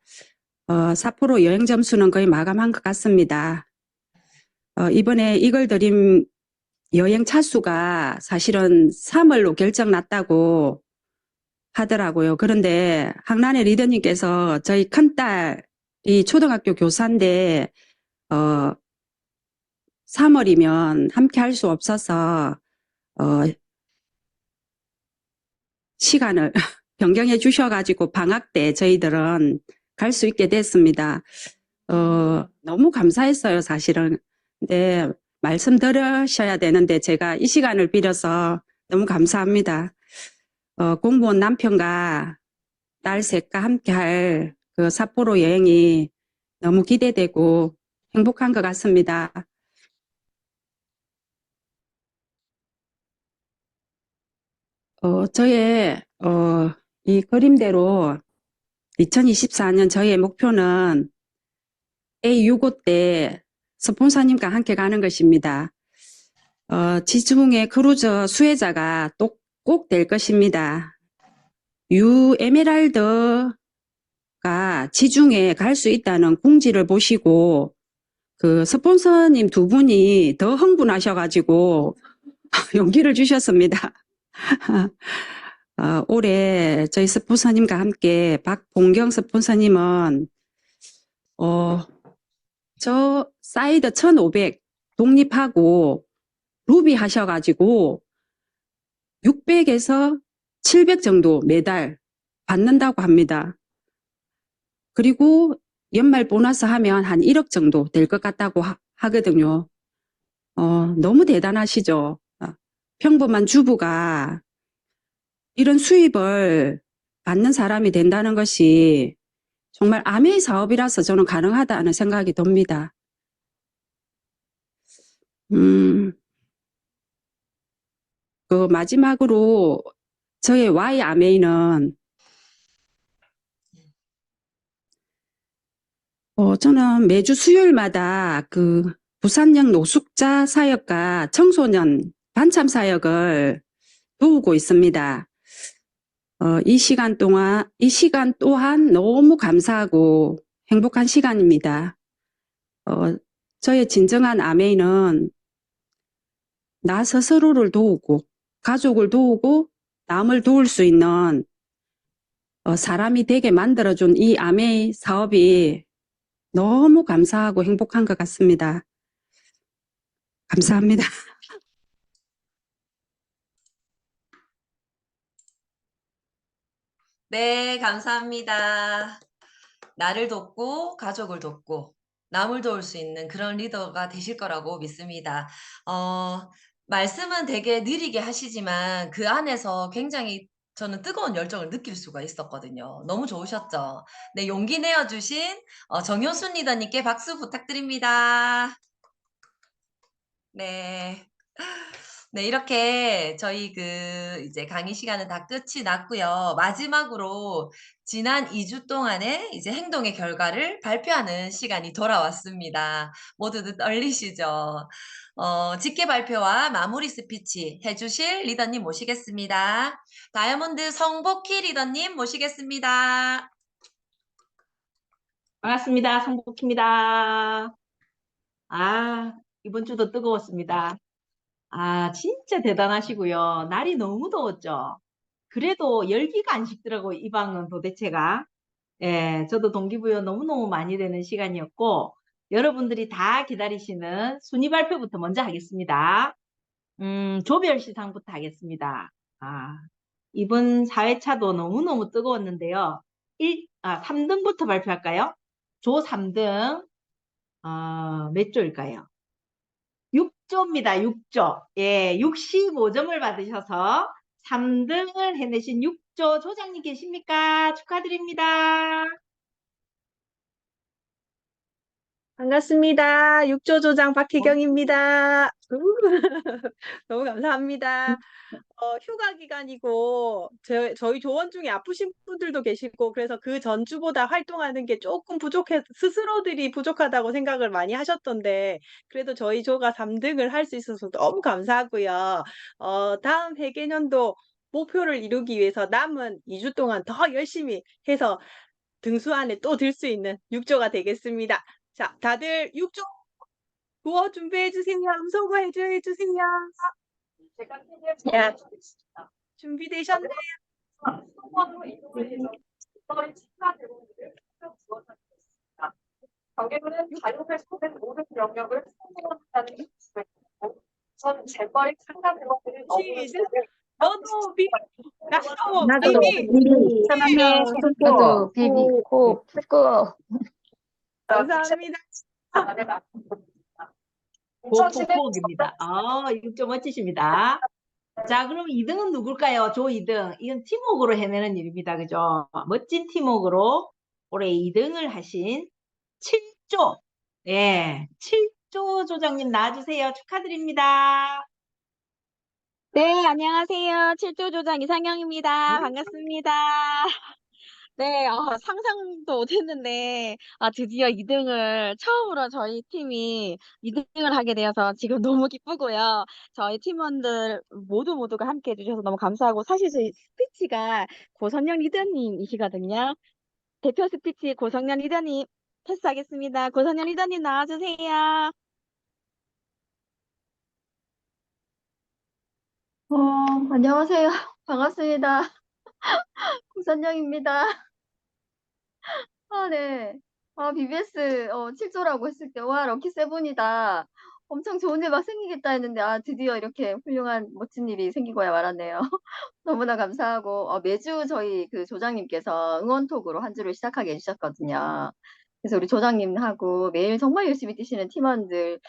Speaker 4: 삿포로 여행 점수는 거의 마감한 것 같습니다. 이번에 이글드림 여행 차수가 사실은 3월로 결정 났다고 하더라고요. 그런데 항란의 리더님께서 저희 큰딸이 초등학교 교사인데 3월이면 함께 할 수 없어서 시간을 변경해 주셔가지고 방학 때 저희들은 갈 수 있게 됐습니다. 너무 감사했어요, 사실은. 근데 말씀 들으셔야 되는데 제가 이 시간을 빌어서 너무 감사합니다. 공무원 남편과 딸 셋과 함께 할 그 삿포로 여행이 너무 기대되고 행복한 것 같습니다. 이 그림대로 2024년 저희의 목표는 A65 때 스폰서님과 함께 가는 것입니다. 지중해 크루즈 수혜자가 꼭 될 것입니다. 에메랄드가 지중해 갈 수 있다는 공지를 보시고 그 스폰서님 두 분이 더 흥분하셔가지고 용기를 주셨습니다. 올해 저희 스폰서님과 함께 박봉경 스폰서님은 저 사이드 1500 독립하고 루비 하셔가지고 600에서 700 정도 매달 받는다고 합니다. 그리고 연말 보너스 하면 한 1억 정도 될 것 같다고 하거든요. 너무 대단하시죠? 평범한 주부가 이런 수입을 받는 사람이 된다는 것이 정말 아메이 사업이라서 저는 가능하다는 생각이 듭니다. 마지막으로 저의 Y 아메이는 저는 매주 수요일마다 그 부산역 노숙자 사역과 청소년 반참 사역을 도우고 있습니다. 이 시간 또한 너무 감사하고 행복한 시간입니다. 저의 진정한 아메이는 나 스스로를 도우고 가족을 도우고 남을 도울 수 있는 사람이 되게 만들어준 이 아메이 사업이 너무 감사하고 행복한 것 같습니다. 감사합니다.
Speaker 1: 네, 감사합니다. 나를 돕고 가족을 돕고 남을 도울 수 있는 그런 리더가 되실 거라고 믿습니다. 어 말씀은 되게 느리게 하시지만 그 안에서 굉장히 저는 뜨거운 열정을 느낄 수가 있었거든요. 너무 좋으셨죠? 네, 용기 내어 주신 정효순 리더님께 박수 부탁드립니다. 네. 네, 이렇게 저희 이제 강의 시간은 다 끝이 났고요. 마지막으로 지난 2주 동안의 이제 행동의 결과를 발표하는 시간이 돌아왔습니다. 모두들 떨리시죠? 직계 발표와 마무리 스피치 해 주실 리더님 모시겠습니다. 다이아몬드 성복희 리더님 모시겠습니다.
Speaker 5: 반갑습니다. 성복입니다. 이번 주도 뜨거웠습니다. 진짜 대단하시고요. 날이 너무 더웠죠. 그래도 열기가 안 식더라고요. 이 방은 도대체가. 예, 저도 동기부여 너무너무 많이 되는 시간이었고, 여러분들이 다 기다리시는 순위 발표부터 먼저 하겠습니다. 조별시상부터 하겠습니다. 이번 4회차도 너무너무 뜨거웠는데요. 3등부터 발표할까요? 조 3등, 몇 조일까요? 6조입니다. 6조. 예, 65점을 받으셔서 3등을 해내신 6조 조장님 계십니까? 축하드립니다.
Speaker 6: 반갑습니다. 육조조장 박혜경입니다. 너무 감사합니다. 휴가 기간이고 저희 조원 중에 아프신 분들도 계시고 그래서 그 전주보다 활동하는 게 조금 스스로들이 부족하다고 생각을 많이 하셨던데 그래도 저희 조가 3등을 할 수 있어서 너무 감사하고요. 다음 회계년도 목표를 이루기 위해서 남은 2주 동안 더 열심히 해서 등수 안에 또 들 수 있는 6조가 되겠습니다. 자, 다들 6조 구호 준비해 주세요. 음성거 해주세요. 야, 준비되셨나요?
Speaker 7: 관계부는 자유를 소된 모든 영역을 성공한다는 뜻을 했고, 전 재벌의 상가 대목들을
Speaker 6: 너도 비, 나도
Speaker 8: 나도
Speaker 6: 비비.
Speaker 8: 비비 사랑해 나도 비비 코 푸고
Speaker 6: 감사합니다.
Speaker 5: 고폭입니다. 6조 멋지십니다. 자, 그럼 2등은 누굴까요? 조 2등. 이건 팀워크로 해내는 일입니다. 그죠? 멋진 팀워크로 올해 2등을 하신 7조. 예, 7조 조장님 나와주세요. 축하드립니다.
Speaker 9: 네, 안녕하세요. 7조 조장 이상영입니다. 반갑습니다. 네, 상상도 못했는데, 드디어 2등을, 처음으로 저희 팀이 2등을 하게 되어서 지금 너무 기쁘고요. 저희 팀원들 모두가 함께 해주셔서 너무 감사하고, 사실 저희 스피치가 고선영 리더님이시거든요. 대표 스피치 고선영 리더님 패스하겠습니다. 고선영 리더님 나와주세요.
Speaker 8: 안녕하세요. 반갑습니다. 구선영입니다. 네. BBS 7조라고 했을 때 와 럭키 세븐이다. 엄청 좋은 일 막 생기겠다 했는데 드디어 이렇게 훌륭한 멋진 일이 생기고야 말았네요. 너무나 감사하고 매주 저희 그 조장님께서 응원톡으로 한 주를 시작하게 해주셨거든요. 그래서 우리 조장님하고 매일 정말 열심히 뛰시는 팀원님들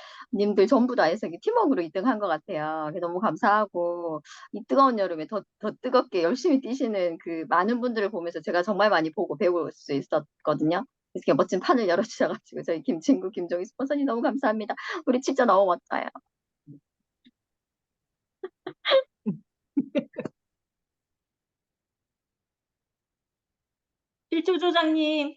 Speaker 8: 전부 다 해서 팀워크로 2등 한 것 같아요. 너무 감사하고 이 뜨거운 여름에 더 뜨겁게 열심히 뛰시는 그 많은 분들을 보면서 제가 정말 많이 보고 배울 수 있었거든요. 이렇게 멋진 판을 열어주셔가지고 저희 김진구, 김종희 스폰서님 너무 감사합니다. 우리 진짜 너무 멋져요.
Speaker 5: 7조 조장님.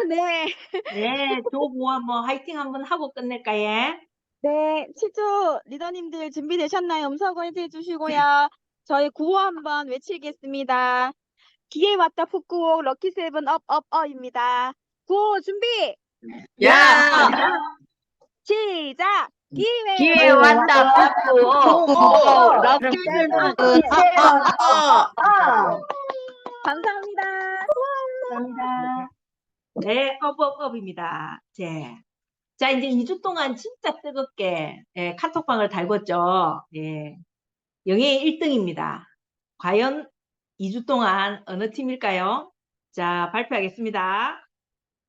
Speaker 9: 네.
Speaker 5: 네, 조고 한번 화이팅 한번 하고 끝낼까, 예?
Speaker 9: 네, 7조 리더님들 준비되셨나요? 음성거 해주시고요. 저희 구호 한번 외치겠습니다. 기회 왔다 풋구호 럭키세븐 업입니다. 구호 준비!
Speaker 5: 야!
Speaker 9: 시작!
Speaker 8: 기회 왔다 푸고 럭키 세븐
Speaker 9: 감사합니다.
Speaker 5: 감사합니다. 네, 업입니다. 자, 이제 2주 동안 진짜 뜨겁게 카톡방을 달궜죠. 예. 영예의 1등입니다. 과연 2주 동안 어느 팀일까요? 자, 발표하겠습니다.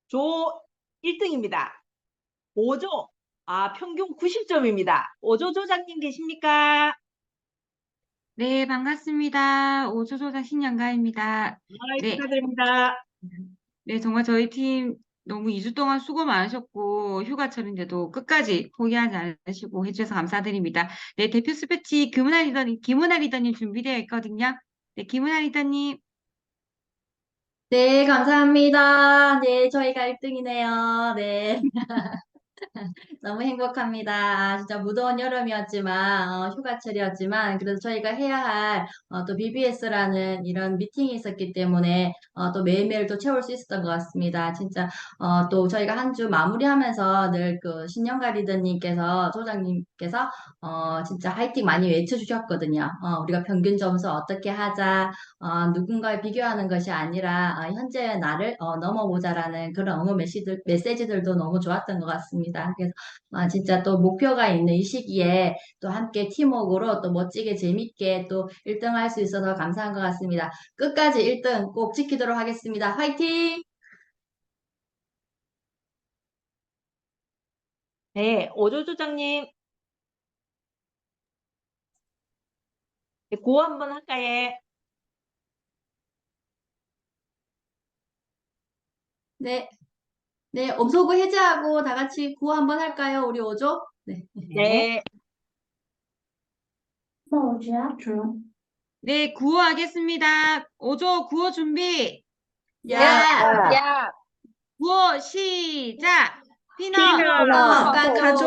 Speaker 5: 조 1등입니다. 5조. 평균 90점입니다. 5조 조장님 계십니까?
Speaker 10: 네, 반갑습니다. 오조조자 신영가입니다. 네,
Speaker 5: 축하드립니다.
Speaker 10: 네, 정말 저희 팀 너무 2주 동안 수고 많으셨고, 휴가철인데도 끝까지 포기하지 않으시고 해주셔서 감사드립니다. 네, 대표 스피치 김은하 리더님 준비되어 있거든요. 네, 김은하 리더님.
Speaker 11: 네, 감사합니다. 네, 저희가 1등이네요. 네. 너무 행복합니다. 진짜 무더운 여름이었지만, 휴가철이었지만, 그래도 저희가 해야 할, 또 BBS라는 이런 미팅이 있었기 때문에, 또 매일매일 또 채울 수 있었던 것 같습니다. 진짜, 또 저희가 한 주 마무리하면서 늘 그 신영가 리더님께서, 소장님께서, 진짜 화이팅 많이 외쳐주셨거든요. 우리가 평균 점수 어떻게 하자, 누군가에 비교하는 것이 아니라, 현재의 나를, 넘어보자라는 그런 응원 메시지들도 너무 좋았던 것 같습니다. 그래서 진짜 또 목표가 있는 이 시기에 또 함께 팀워크로 또 멋지게 재밌게 또 1등 할 수 있어서 감사한 것 같습니다. 끝까지 1등 꼭 지키도록 하겠습니다. 화이팅!
Speaker 5: 네, 5조 조장님. 네, 구호 한번 할까요?
Speaker 11: 네. 네, 엄소구 해제하고 다 같이 구호 한번 할까요? 우리 5조? 네.
Speaker 5: 네.
Speaker 10: 네, 구호하겠습니다. 오조 구호 준비.
Speaker 11: 야!
Speaker 10: 구호 시작. 피넛.
Speaker 11: 가족!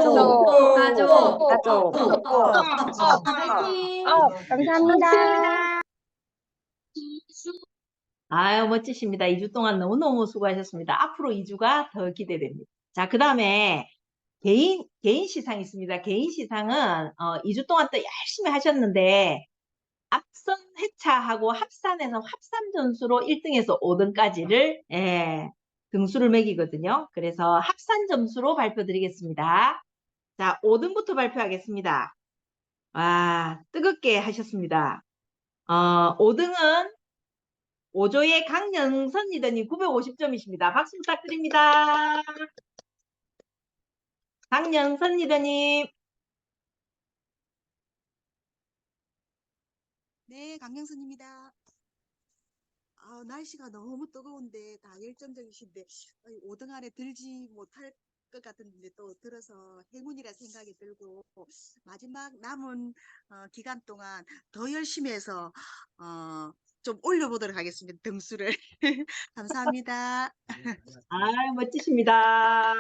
Speaker 11: 화이팅!
Speaker 9: 감사합니다.
Speaker 5: 아유, 멋지십니다. 2주 동안 너무너무 수고하셨습니다. 앞으로 2주가 더 기대됩니다. 자, 그 다음에 개인 시상 있습니다. 개인 시상은 2주 동안 또 열심히 하셨는데 앞선 회차하고 합산해서 합산 점수로 1등에서 5등까지를 등수를 매기거든요. 그래서 합산 점수로 발표드리겠습니다. 자, 5등부터 발표하겠습니다. 와, 뜨겁게 하셨습니다. 5등은 5조의 강영선 리더님 950점이십니다. 박수 부탁드립니다. 강영선 리더님.
Speaker 12: 네, 강영선입니다. 날씨가 너무 뜨거운데 다 열정적이신데 5등 안에 들지 못할 것 같은데 또 들어서 행운이라 생각이 들고 마지막 남은 기간 동안 더 열심히 해서 좀 올려보도록 하겠습니다. 등수를. 감사합니다.
Speaker 5: 멋지십니다.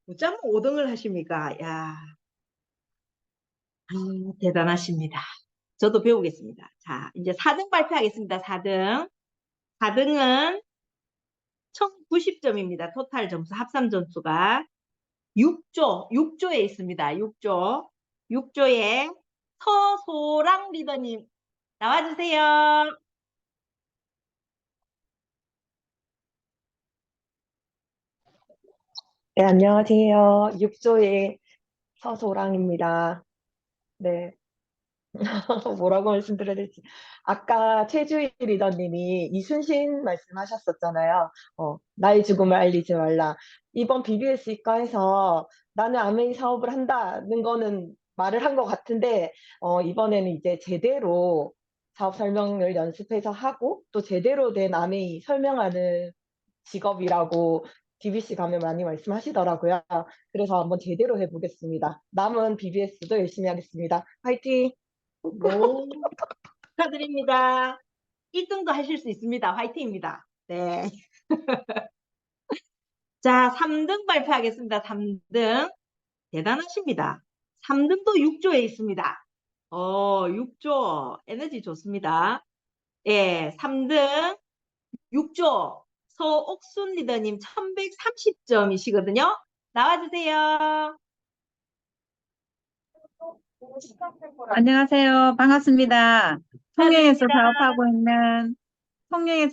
Speaker 5: 어쩌면 5등을 하십니까? 야, 대단하십니다. 저도 배우겠습니다. 자, 이제 4등 발표하겠습니다. 4등. 4등은 총 90점입니다. 토탈 점수, 합산 점수가 6조에 있습니다. 6조에 서소랑 리더님 나와주세요.
Speaker 13: 네, 안녕하세요. 6조의 서소랑입니다. 네. 뭐라고 말씀드려야 될지. 아까 최주희 리더님이 이순신 말씀하셨었잖아요. 나의 죽음을 알리지 말라. 이번 BBS 이과에서 나는 아메이 사업을 한다는 거는 말을 한 것 같은데, 이번에는 이제 제대로 사업 설명을 연습해서 하고, 또 제대로 된 아메이 설명하는 직업이라고 DBC 가면 많이 말씀하시더라고요. 그래서 한번 제대로 해보겠습니다. 남은 BBS도 열심히 하겠습니다. 화이팅!
Speaker 5: 축하드립니다. 1등도 하실 수 있습니다. 화이팅입니다. 네. 자, 3등 발표하겠습니다. 3등. 대단하십니다. 3등도 6조에 있습니다. 6조. 에너지 좋습니다. 예, 3등 6조. 서옥순 리더님 1130점이시거든요. 나와주세요.
Speaker 14: 안녕하세요. 반갑습니다. 통영에서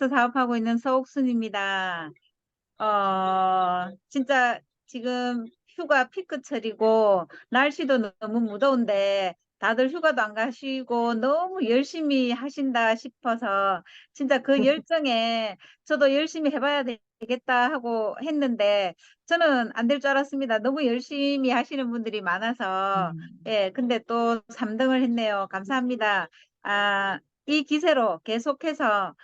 Speaker 14: 사업하고 있는 서옥순입니다. 진짜 지금 휴가 피크철이고 날씨도 너무 무더운데 다들 휴가도 안 가시고 너무 열심히 하신다 싶어서 진짜 그 열정에 저도 열심히 해봐야 되겠다 하고 했는데 저는 안 될 줄 알았습니다. 너무 열심히 하시는 분들이 많아서 예, 근데 또 3등을 했네요. 감사합니다. 아, 이 기세로 계속해서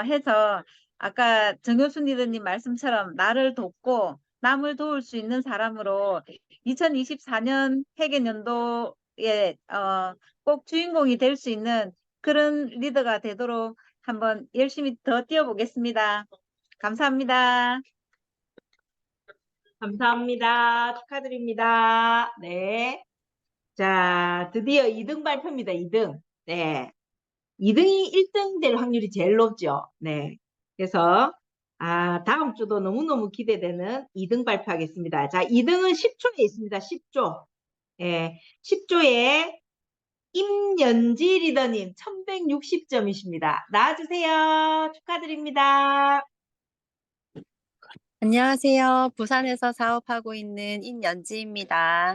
Speaker 14: 해서 아까 정효순 리더님 말씀처럼 나를 돕고 남을 도울 수 있는 사람으로 2024년 회계연도에 꼭 주인공이 될 수 있는 그런 리더가 되도록 한번 열심히 더 뛰어보겠습니다. 감사합니다.
Speaker 5: 감사합니다. 축하드립니다. 네. 자, 드디어 2등 발표입니다. 2등. 네. 2등이 1등 될 확률이 제일 높죠. 네. 그래서, 다음 주도 너무너무 기대되는 2등 발표하겠습니다. 자, 2등은 10조에 있습니다. 10조. 예. 10조에 임연지 리더님 1160점이십니다. 나와주세요. 축하드립니다.
Speaker 15: 안녕하세요. 부산에서 사업하고 있는 임연지입니다.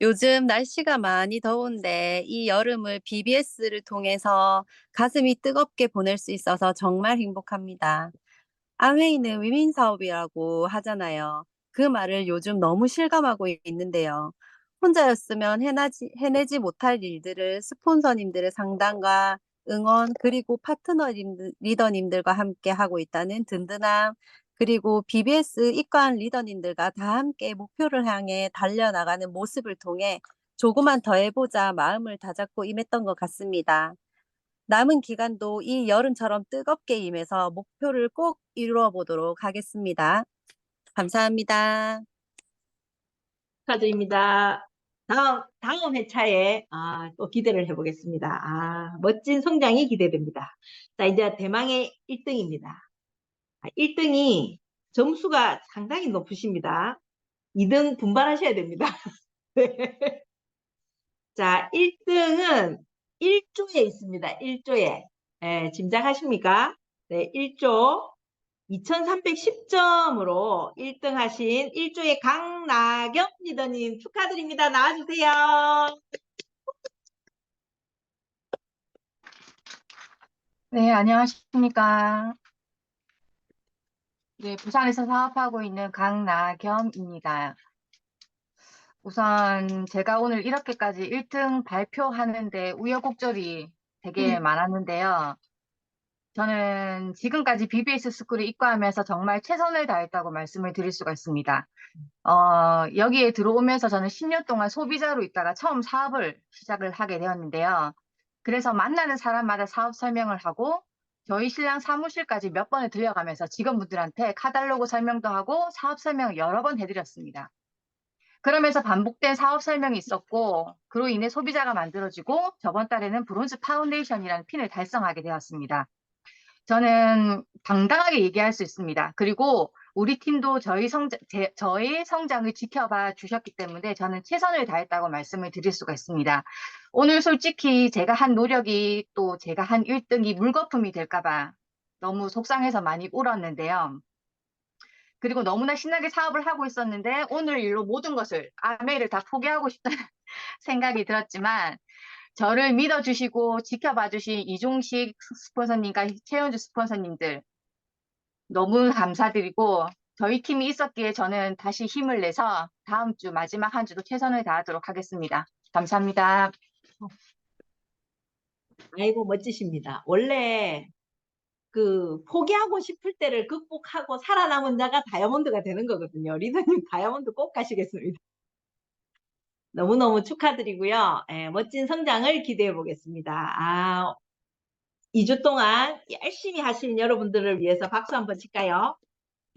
Speaker 15: 요즘 날씨가 많이 더운데 이 여름을 BBS를 통해서 가슴이 뜨겁게 보낼 수 있어서 정말 행복합니다. 아메이는 위민 사업이라고 하잖아요. 그 말을 요즘 너무 실감하고 있는데요. 혼자였으면 해내지 못할 일들을 스폰서님들의 상담과 응원, 그리고 파트너 리더님들과 함께 하고 있다는 든든함, 그리고 BBS 입과한 리더님들과 다 함께 목표를 향해 달려나가는 모습을 통해 조금만 더 해보자 마음을 다잡고 임했던 것 같습니다. 남은 기간도 이 여름처럼 뜨겁게 임해서 목표를 꼭 이루어 보도록 하겠습니다. 감사합니다.
Speaker 5: 축하드립니다. 다음 회차에 또 기대를 해보겠습니다. 멋진 성장이 기대됩니다. 자, 이제 대망의 1등입니다. 1등이 점수가 상당히 높으십니다. 2등 분발하셔야 됩니다. 자, 1등은 1조에 있습니다. 1조에. 짐작하십니까? 네, 1조 2310점으로 1등 하신 1조의 강나경 리더님 축하드립니다. 나와주세요.
Speaker 16: 네, 안녕하십니까. 네, 부산에서 사업하고 있는 강나겸입니다. 우선 제가 오늘 이렇게까지 1등 발표하는데 우여곡절이 되게 많았는데요. 저는 지금까지 BBS 스쿨에 입과하면서 정말 최선을 다했다고 말씀을 드릴 수가 있습니다. 여기에 들어오면서 저는 10년 동안 소비자로 있다가 처음 사업을 시작을 하게 되었는데요. 그래서 만나는 사람마다 사업 설명을 하고 저희 신랑 사무실까지 몇 번을 들려가면서 직원분들한테 카탈로그 설명도 하고 사업 설명을 여러 번 해드렸습니다. 그러면서 반복된 사업 설명이 있었고 그로 인해 소비자가 만들어지고 저번 달에는 브론즈 파운데이션이라는 핀을 달성하게 되었습니다. 저는 당당하게 얘기할 수 있습니다. 그리고 우리 팀도 저희 성장을 지켜봐 주셨기 때문에 저는 최선을 다했다고 말씀을 드릴 수가 있습니다. 오늘 솔직히 제가 한 노력이 또 제가 한 1등이 물거품이 될까봐 너무 속상해서 많이 울었는데요. 그리고 너무나 신나게 사업을 하고 있었는데 오늘 일로 모든 것을 아메이를 다 포기하고 싶다는 생각이 들었지만 저를 믿어주시고 지켜봐주신 이종식 스폰서님과 최현주 스폰서님들 너무 감사드리고 저희 팀이 있었기에 저는 다시 힘을 내서 다음 주 마지막 한 주도 최선을 다하도록 하겠습니다. 감사합니다.
Speaker 5: 아이고 멋지십니다. 원래 포기하고 싶을 때를 극복하고 살아남은 자가 다이아몬드가 되는 거거든요. 리더님 다이아몬드 꼭 가시겠습니다. 너무너무 축하드리고요. 멋진 성장을 기대해 보겠습니다. 2주 동안 열심히 하시는 여러분들을 위해서 박수 한번 칠까요?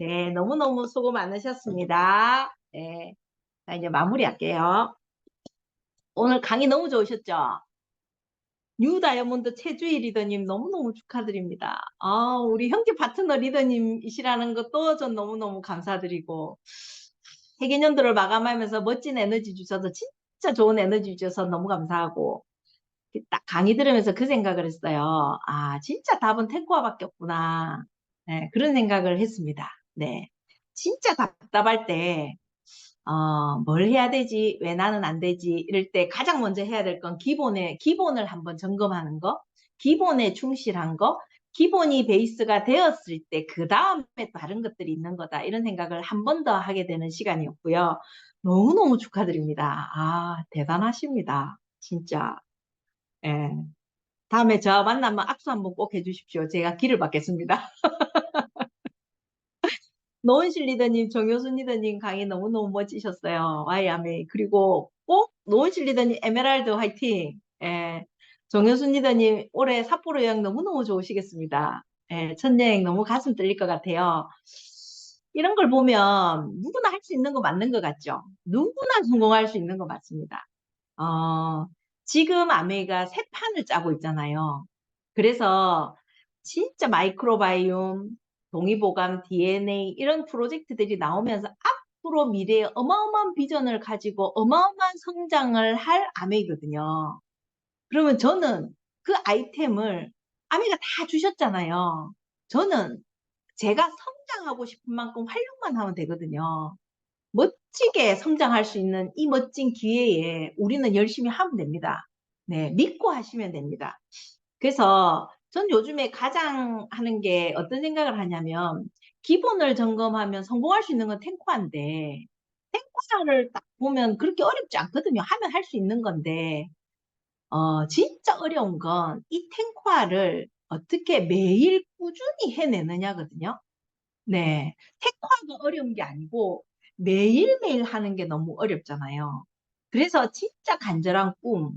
Speaker 5: 네, 너무너무 수고 많으셨습니다. 네, 자, 이제 마무리할게요. 오늘 강의 너무 좋으셨죠? 뉴 다이아몬드 최주희 리더님 너무너무 축하드립니다. 우리 형제 파트너 리더님이시라는 것도 전 너무너무 감사드리고 회계연도를 마감하면서 멋진 에너지 주셔서 진짜 좋은 에너지 주셔서 너무 감사하고 딱 강의 들으면서 그 생각을 했어요. 진짜 답은 탱고와밖에 없구나. 네, 그런 생각을 했습니다. 네, 진짜 답답할 때 뭘 해야 되지? 왜 나는 안 되지? 이럴 때 가장 먼저 해야 될 건 기본을 한번 점검하는 거, 기본에 충실한 거, 기본이 베이스가 되었을 때 그 다음에 다른 것들이 있는 거다. 이런 생각을 한 번 더 하게 되는 시간이었고요. 너무너무 축하드립니다. 아, 대단하십니다. 진짜. 예. 다음에 저 만나면 악수 한번 꼭 해주십시오. 제가 기를 받겠습니다. 노은실 리더님, 정효순 리더님 강의 너무너무 멋지셨어요. 와이아메이. 그리고 꼭 노은실 리더님 에메랄드 화이팅. 예. 정효순 리더님 올해 삿포로 여행 너무너무 좋으시겠습니다. 예. 첫 여행 너무 가슴 떨릴 것 같아요. 이런 걸 보면 누구나 할 수 있는 거 맞는 것 같죠? 누구나 성공할 수 있는 거 맞습니다. 지금 아메이가 새 판을 짜고 있잖아요. 그래서 진짜 마이크로바이옴, 동의보감, DNA 이런 프로젝트들이 나오면서 앞으로 미래에 어마어마한 비전을 가지고 어마어마한 성장을 할 아메이거든요. 그러면 저는 그 아이템을 아메이가 다 주셨잖아요. 저는 제가 성장하고 싶은 만큼 활용만 하면 되거든요. 멋지게 성장할 수 있는 이 멋진 기회에 우리는 열심히 하면 됩니다. 네, 믿고 하시면 됩니다. 그래서 전 요즘에 가장 하는 게 어떤 생각을 하냐면 기본을 점검하면 성공할 수 있는 건 탱ኳ인데 탱ኳ를 딱 보면 그렇게 어렵지 않거든요. 하면 할 수 있는 건데 진짜 어려운 건 이 탱ኳ를 어떻게 매일 꾸준히 해내느냐거든요. 네, 탱과가 어려운 게 아니고 매일매일 하는 게 너무 어렵잖아요. 그래서 진짜 간절한 꿈,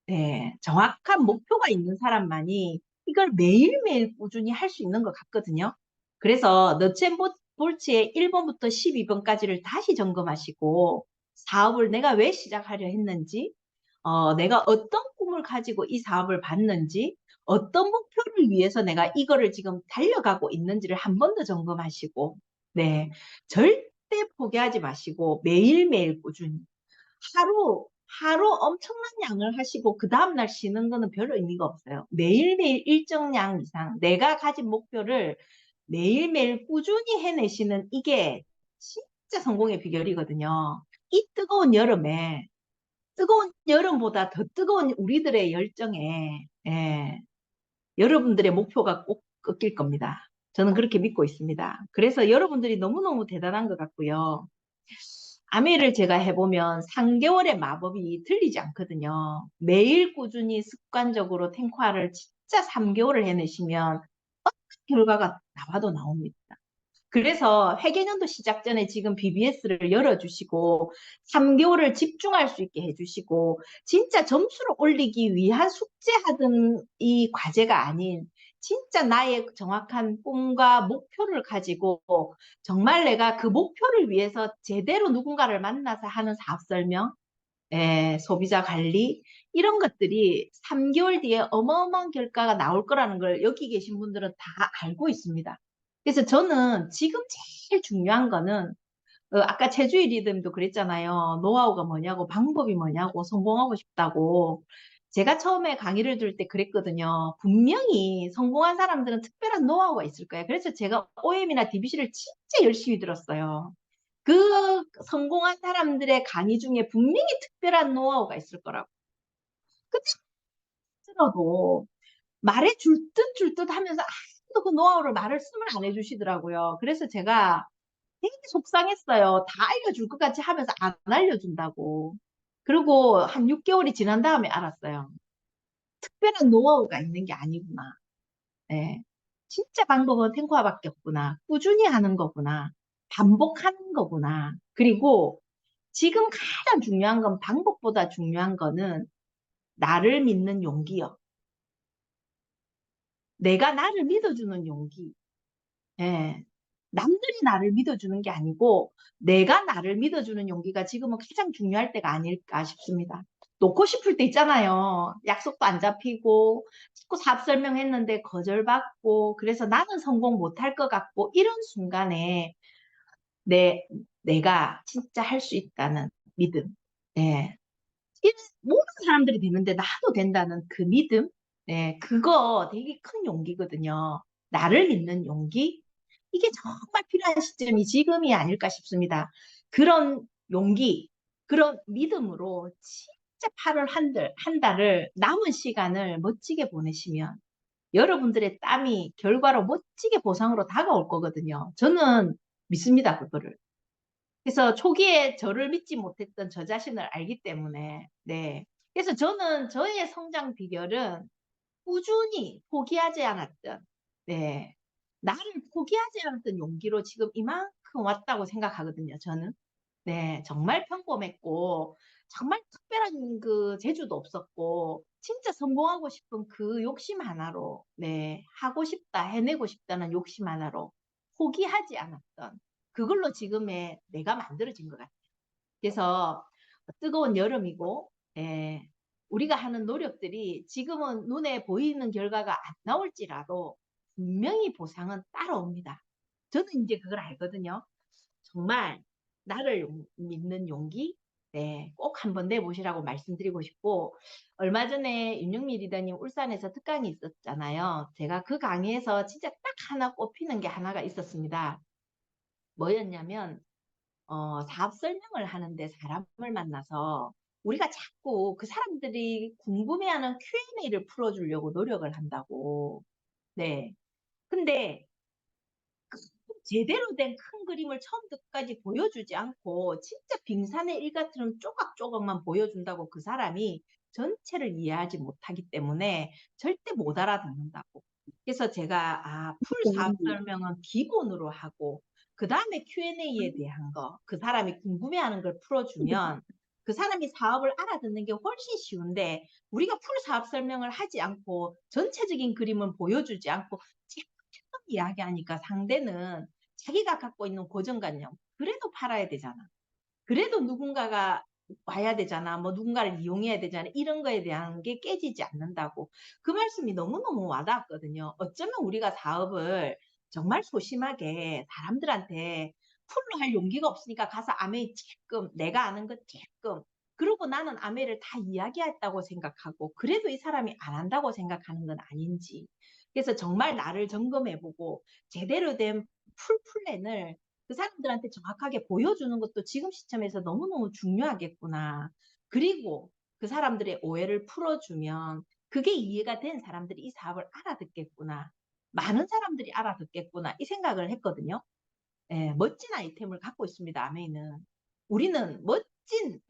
Speaker 5: 네, 정확한 목표가 있는 사람만이 이걸 매일매일 꾸준히 할 수 있는 것 같거든요. 그래서 너첸볼츠의 1번부터 12번까지를 다시 점검하시고 사업을 내가 왜 시작하려 했는지, 내가 어떤 꿈을 가지고 이 사업을 봤는지, 어떤 목표를 위해서 내가 이거를 지금 달려가고 있는지를 한 번 더 점검하시고, 네, 절대 포기하지 마시고 매일매일 꾸준히 하루 엄청난 양을 하시고 그 다음날 쉬는 거는 별 의미가 없어요. 매일매일 일정량 이상 내가 가진 목표를 매일매일 꾸준히 해내시는 이게 진짜 성공의 비결이거든요. 이 뜨거운 여름보다 더 뜨거운 우리들의 열정에 여러분들의 목표가 꼭 꺾일 겁니다. 저는 그렇게 믿고 있습니다. 그래서 여러분들이 너무너무 대단한 것 같고요. 아메를 제가 해보면 3개월의 마법이 틀리지 않거든요. 매일 꾸준히 습관적으로 탱화를 진짜 3개월을 해내시면 어떤 결과가 나와도 나옵니다. 그래서 회계년도 시작 전에 지금 BBS를 열어주시고 3개월을 집중할 수 있게 해주시고 진짜 점수를 올리기 위한 숙제하던 이 과제가 아닌 진짜 나의 정확한 꿈과 목표를 가지고 정말 내가 그 목표를 위해서 제대로 누군가를 만나서 하는 사업 설명, 소비자 관리 이런 것들이 3개월 뒤에 어마어마한 결과가 나올 거라는 걸 여기 계신 분들은 다 알고 있습니다. 그래서 저는 지금 제일 중요한 거는 아까 최주희 리더님도 그랬잖아요. 노하우가 뭐냐고 방법이 뭐냐고 성공하고 싶다고. 제가 처음에 강의를 들 때 그랬거든요. 분명히 성공한 사람들은 특별한 노하우가 있을 거예요. 그래서 제가 OM이나 DBC를 진짜 열심히 들었어요. 그 성공한 사람들의 강의 중에 분명히 특별한 노하우가 있을 거라고. 근데 들어도 말해 줄 듯 하면서 아무도 그 노하우를 말씀을 안 해주시더라고요. 그래서 제가 되게 속상했어요. 다 알려줄 것 같이 하면서 안 알려준다고. 그리고 한 6개월이 지난 다음에 알았어요. 특별한 노하우가 있는 게 아니구나. 네. 진짜 방법은 탱고화밖에 없구나. 꾸준히 하는 거구나. 반복하는 거구나. 그리고 지금 가장 중요한 건 방법보다 중요한 거는 나를 믿는 용기요. 내가 나를 믿어주는 용기. 예. 남들이 나를 믿어주는 게 아니고 내가 나를 믿어주는 용기가 지금은 가장 중요할 때가 아닐까 싶습니다. 놓고 싶을 때 있잖아요. 약속도 안 잡히고 자꾸 사업 설명했는데 거절받고 그래서 나는 성공 못할 것 같고 이런 순간에 내가 진짜 할 수 있다는 믿음. 예. 모든 사람들이 되는데 나도 된다는 그 믿음. 네, 그거 되게 큰 용기거든요. 나를 믿는 용기. 이게 정말 필요한 시점이 지금이 아닐까 싶습니다. 그런 용기, 그런 믿음으로 진짜 8월 한 달을 남은 시간을 멋지게 보내시면 여러분들의 땀이 결과로 멋지게 보상으로 다가올 거거든요. 저는 믿습니다, 그거를. 그래서 초기에 저를 믿지 못했던 저 자신을 알기 때문에, 네. 그래서 저는 저의 성장 비결은 꾸준히 포기하지 않았던, 네. 나를 포기하지 않았던 용기로 지금 이만큼 왔다고 생각하거든요, 저는. 네, 정말 평범했고, 정말 특별한 그 재주도 없었고, 진짜 성공하고 싶은 그 욕심 하나로, 네, 하고 싶다, 해내고 싶다는 욕심 하나로 포기하지 않았던, 그걸로 지금의 내가 만들어진 것 같아요. 그래서 뜨거운 여름이고, 예, 우리가 하는 노력들이 지금은 눈에 보이는 결과가 안 나올지라도 분명히 보상은 따라옵니다. 저는 이제 그걸 알거든요. 정말 나를 믿는 용기, 네, 꼭 한번 내보시라고 말씀드리고 싶고, 얼마 전에 윤영미 리더님 울산에서 특강이 있었잖아요. 제가 그 강의에서 진짜 딱 하나 꼽히는 게 하나가 있었습니다. 뭐였냐면, 사업 설명을 하는데 사람을 만나서 우리가 자꾸 그 사람들이 궁금해하는 Q&A를 풀어주려고 노력을 한다고. 네. 근데 제대로 된 큰 그림을 처음부터 끝까지 보여주지 않고 진짜 빙산의 일각처럼 조각조각만 보여준다고 그 사람이 전체를 이해하지 못하기 때문에 절대 못 알아듣는다고. 그래서 제가 풀 사업 설명은 기본으로 하고 그 다음에 Q&A에 대한 거, 그 사람이 궁금해하는 걸 풀어주면 그 사람이 사업을 알아듣는 게 훨씬 쉬운데 우리가 풀 사업 설명을 하지 않고 전체적인 그림을 보여주지 않고 조금 이야기하니까 상대는 자기가 갖고 있는 고정관념, 그래도 팔아야 되잖아. 그래도 누군가가 와야 되잖아. 뭐 누군가를 이용해야 되잖아. 이런 거에 대한 게 깨지지 않는다고. 그 말씀이 너무너무 와닿았거든요. 어쩌면 우리가 사업을 정말 소심하게 사람들한테 풀로 할 용기가 없으니까 가서 아메이 찔끔 내가 아는 것 찔끔 그러고 나는 아메를 다 이야기했다고 생각하고 그래도 이 사람이 안 한다고 생각하는 건 아닌지. 그래서 정말 나를 점검해보고 제대로 된 풀 플랜을 그 사람들한테 정확하게 보여주는 것도 지금 시점에서 너무너무 중요하겠구나. 그리고 그 사람들의 오해를 풀어주면 그게 이해가 된 사람들이 이 사업을 알아듣겠구나. 많은 사람들이 알아듣겠구나. 이 생각을 했거든요. 예, 멋진 아이템을 갖고 있습니다. 아메이는. 우리는 멋진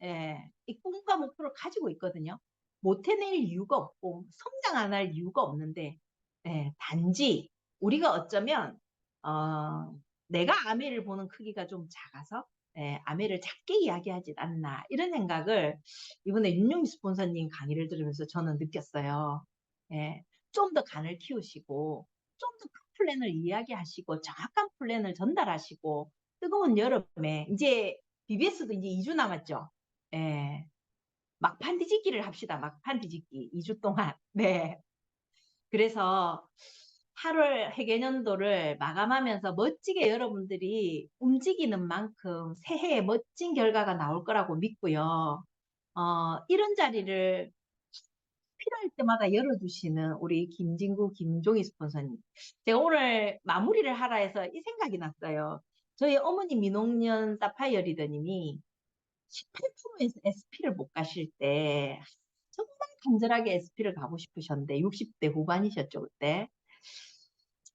Speaker 5: 이 꿈과 목표를 가지고 있거든요. 못 해낼 이유가 없고 성장 안 할 이유가 없는데 단지 우리가 어쩌면 내가 아메를 보는 크기가 좀 작아서 아메를 작게 이야기하지 않나 이런 생각을 이번에 윤용희 스폰서님 강의를 들으면서 저는 느꼈어요. 좀 더 간을 키우시고 좀 더 큰 플랜을 이야기하시고 정확한 플랜을 전달하시고 뜨거운 여름에 이제 BBS도 이제 2주 남았죠. 막판 뒤집기를 합시다. 막판 뒤집기 2주 동안. 네. 그래서 8월 회계연도를 마감하면서 멋지게 여러분들이 움직이는 만큼 새해에 멋진 결과가 나올 거라고 믿고요. 이런 자리를 필요할 때마다 열어주시는 우리 김진구, 김종희 스폰서님. 제가 오늘 마무리를 하라 해서 이 생각이 났어요. 저희 어머니 민홍년 사파이어 리더님이 18%에서 SP를 못 가실 때 정말 간절하게 SP를 가고 싶으셨는데 60대 후반이셨죠, 그때.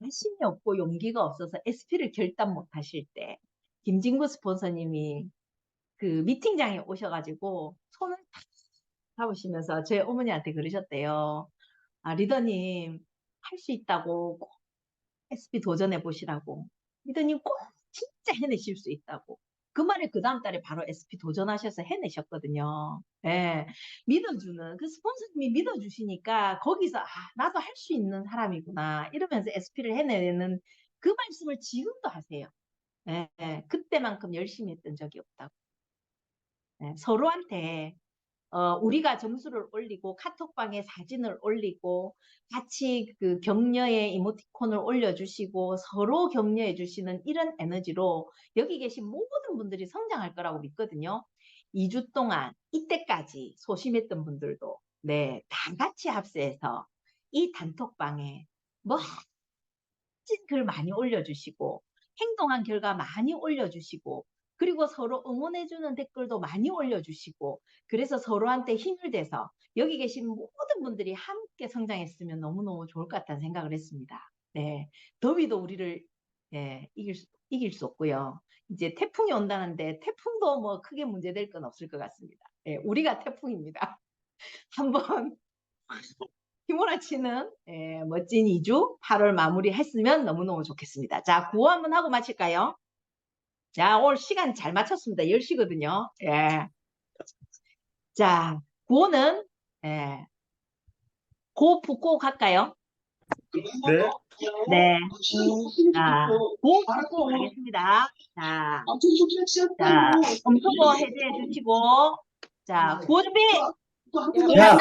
Speaker 5: 자신이 없고 용기가 없어서 SP를 결단 못 하실 때 김진구 스폰서님이 그 미팅장에 오셔가지고 손을 탁 잡으시면서 제 어머니한테 그러셨대요. 리더님 할 수 있다고 꼭 SP 도전해 보시라고. 리더님 꼭 진짜 해내실 수 있다고. 그 말에 그 다음 달에 바로 SP 도전하셔서 해내셨거든요. 예, 믿어주는 그 스폰서님이 믿어주시니까 거기서 나도 할 수 있는 사람이구나 이러면서 SP를 해내는 그 말씀을 지금도 하세요. 그때만큼 열심히 했던 적이 없다고. 서로한테 우리가 점수를 올리고 카톡방에 사진을 올리고 같이 그 격려의 이모티콘을 올려주시고 서로 격려해 주시는 이런 에너지로 여기 계신 모든 분들이 성장할 거라고 믿거든요. 2주 동안 이때까지 소심했던 분들도 다 같이 합세해서 이 단톡방에 멋진 글 많이 올려주시고 행동한 결과 많이 올려주시고 그리고 서로 응원해주는 댓글도 많이 올려주시고, 그래서 서로한테 힘을 돼서 여기 계신 모든 분들이 함께 성장했으면 너무너무 좋을 것 같다는 생각을 했습니다. 네, 더위도 우리를 이길 수 없고요. 이제 태풍이 온다는데 태풍도 뭐 크게 문제될 건 없을 것 같습니다. 우리가 태풍입니다. 한번 휘몰아치는 멋진 2주 8월 마무리했으면 너무너무 좋겠습니다. 자, 구호 한번 하고 마칠까요? 자, 오늘 시간 잘 맞췄습니다. 10시거든요. 예. 자, 구호는 고 붙고 갈까요?
Speaker 17: 네.
Speaker 5: 네. 자, 고 붙고 가겠습니다. 자, 검토도 해제해 주시고, 자, 구호 준비!
Speaker 17: 야.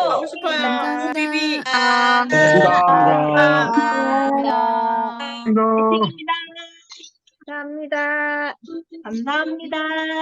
Speaker 6: 하고 싶어요. 비비.
Speaker 17: 감사합니다.
Speaker 5: 파이팅입니다.
Speaker 6: 감사합니다.
Speaker 5: 감사합니다.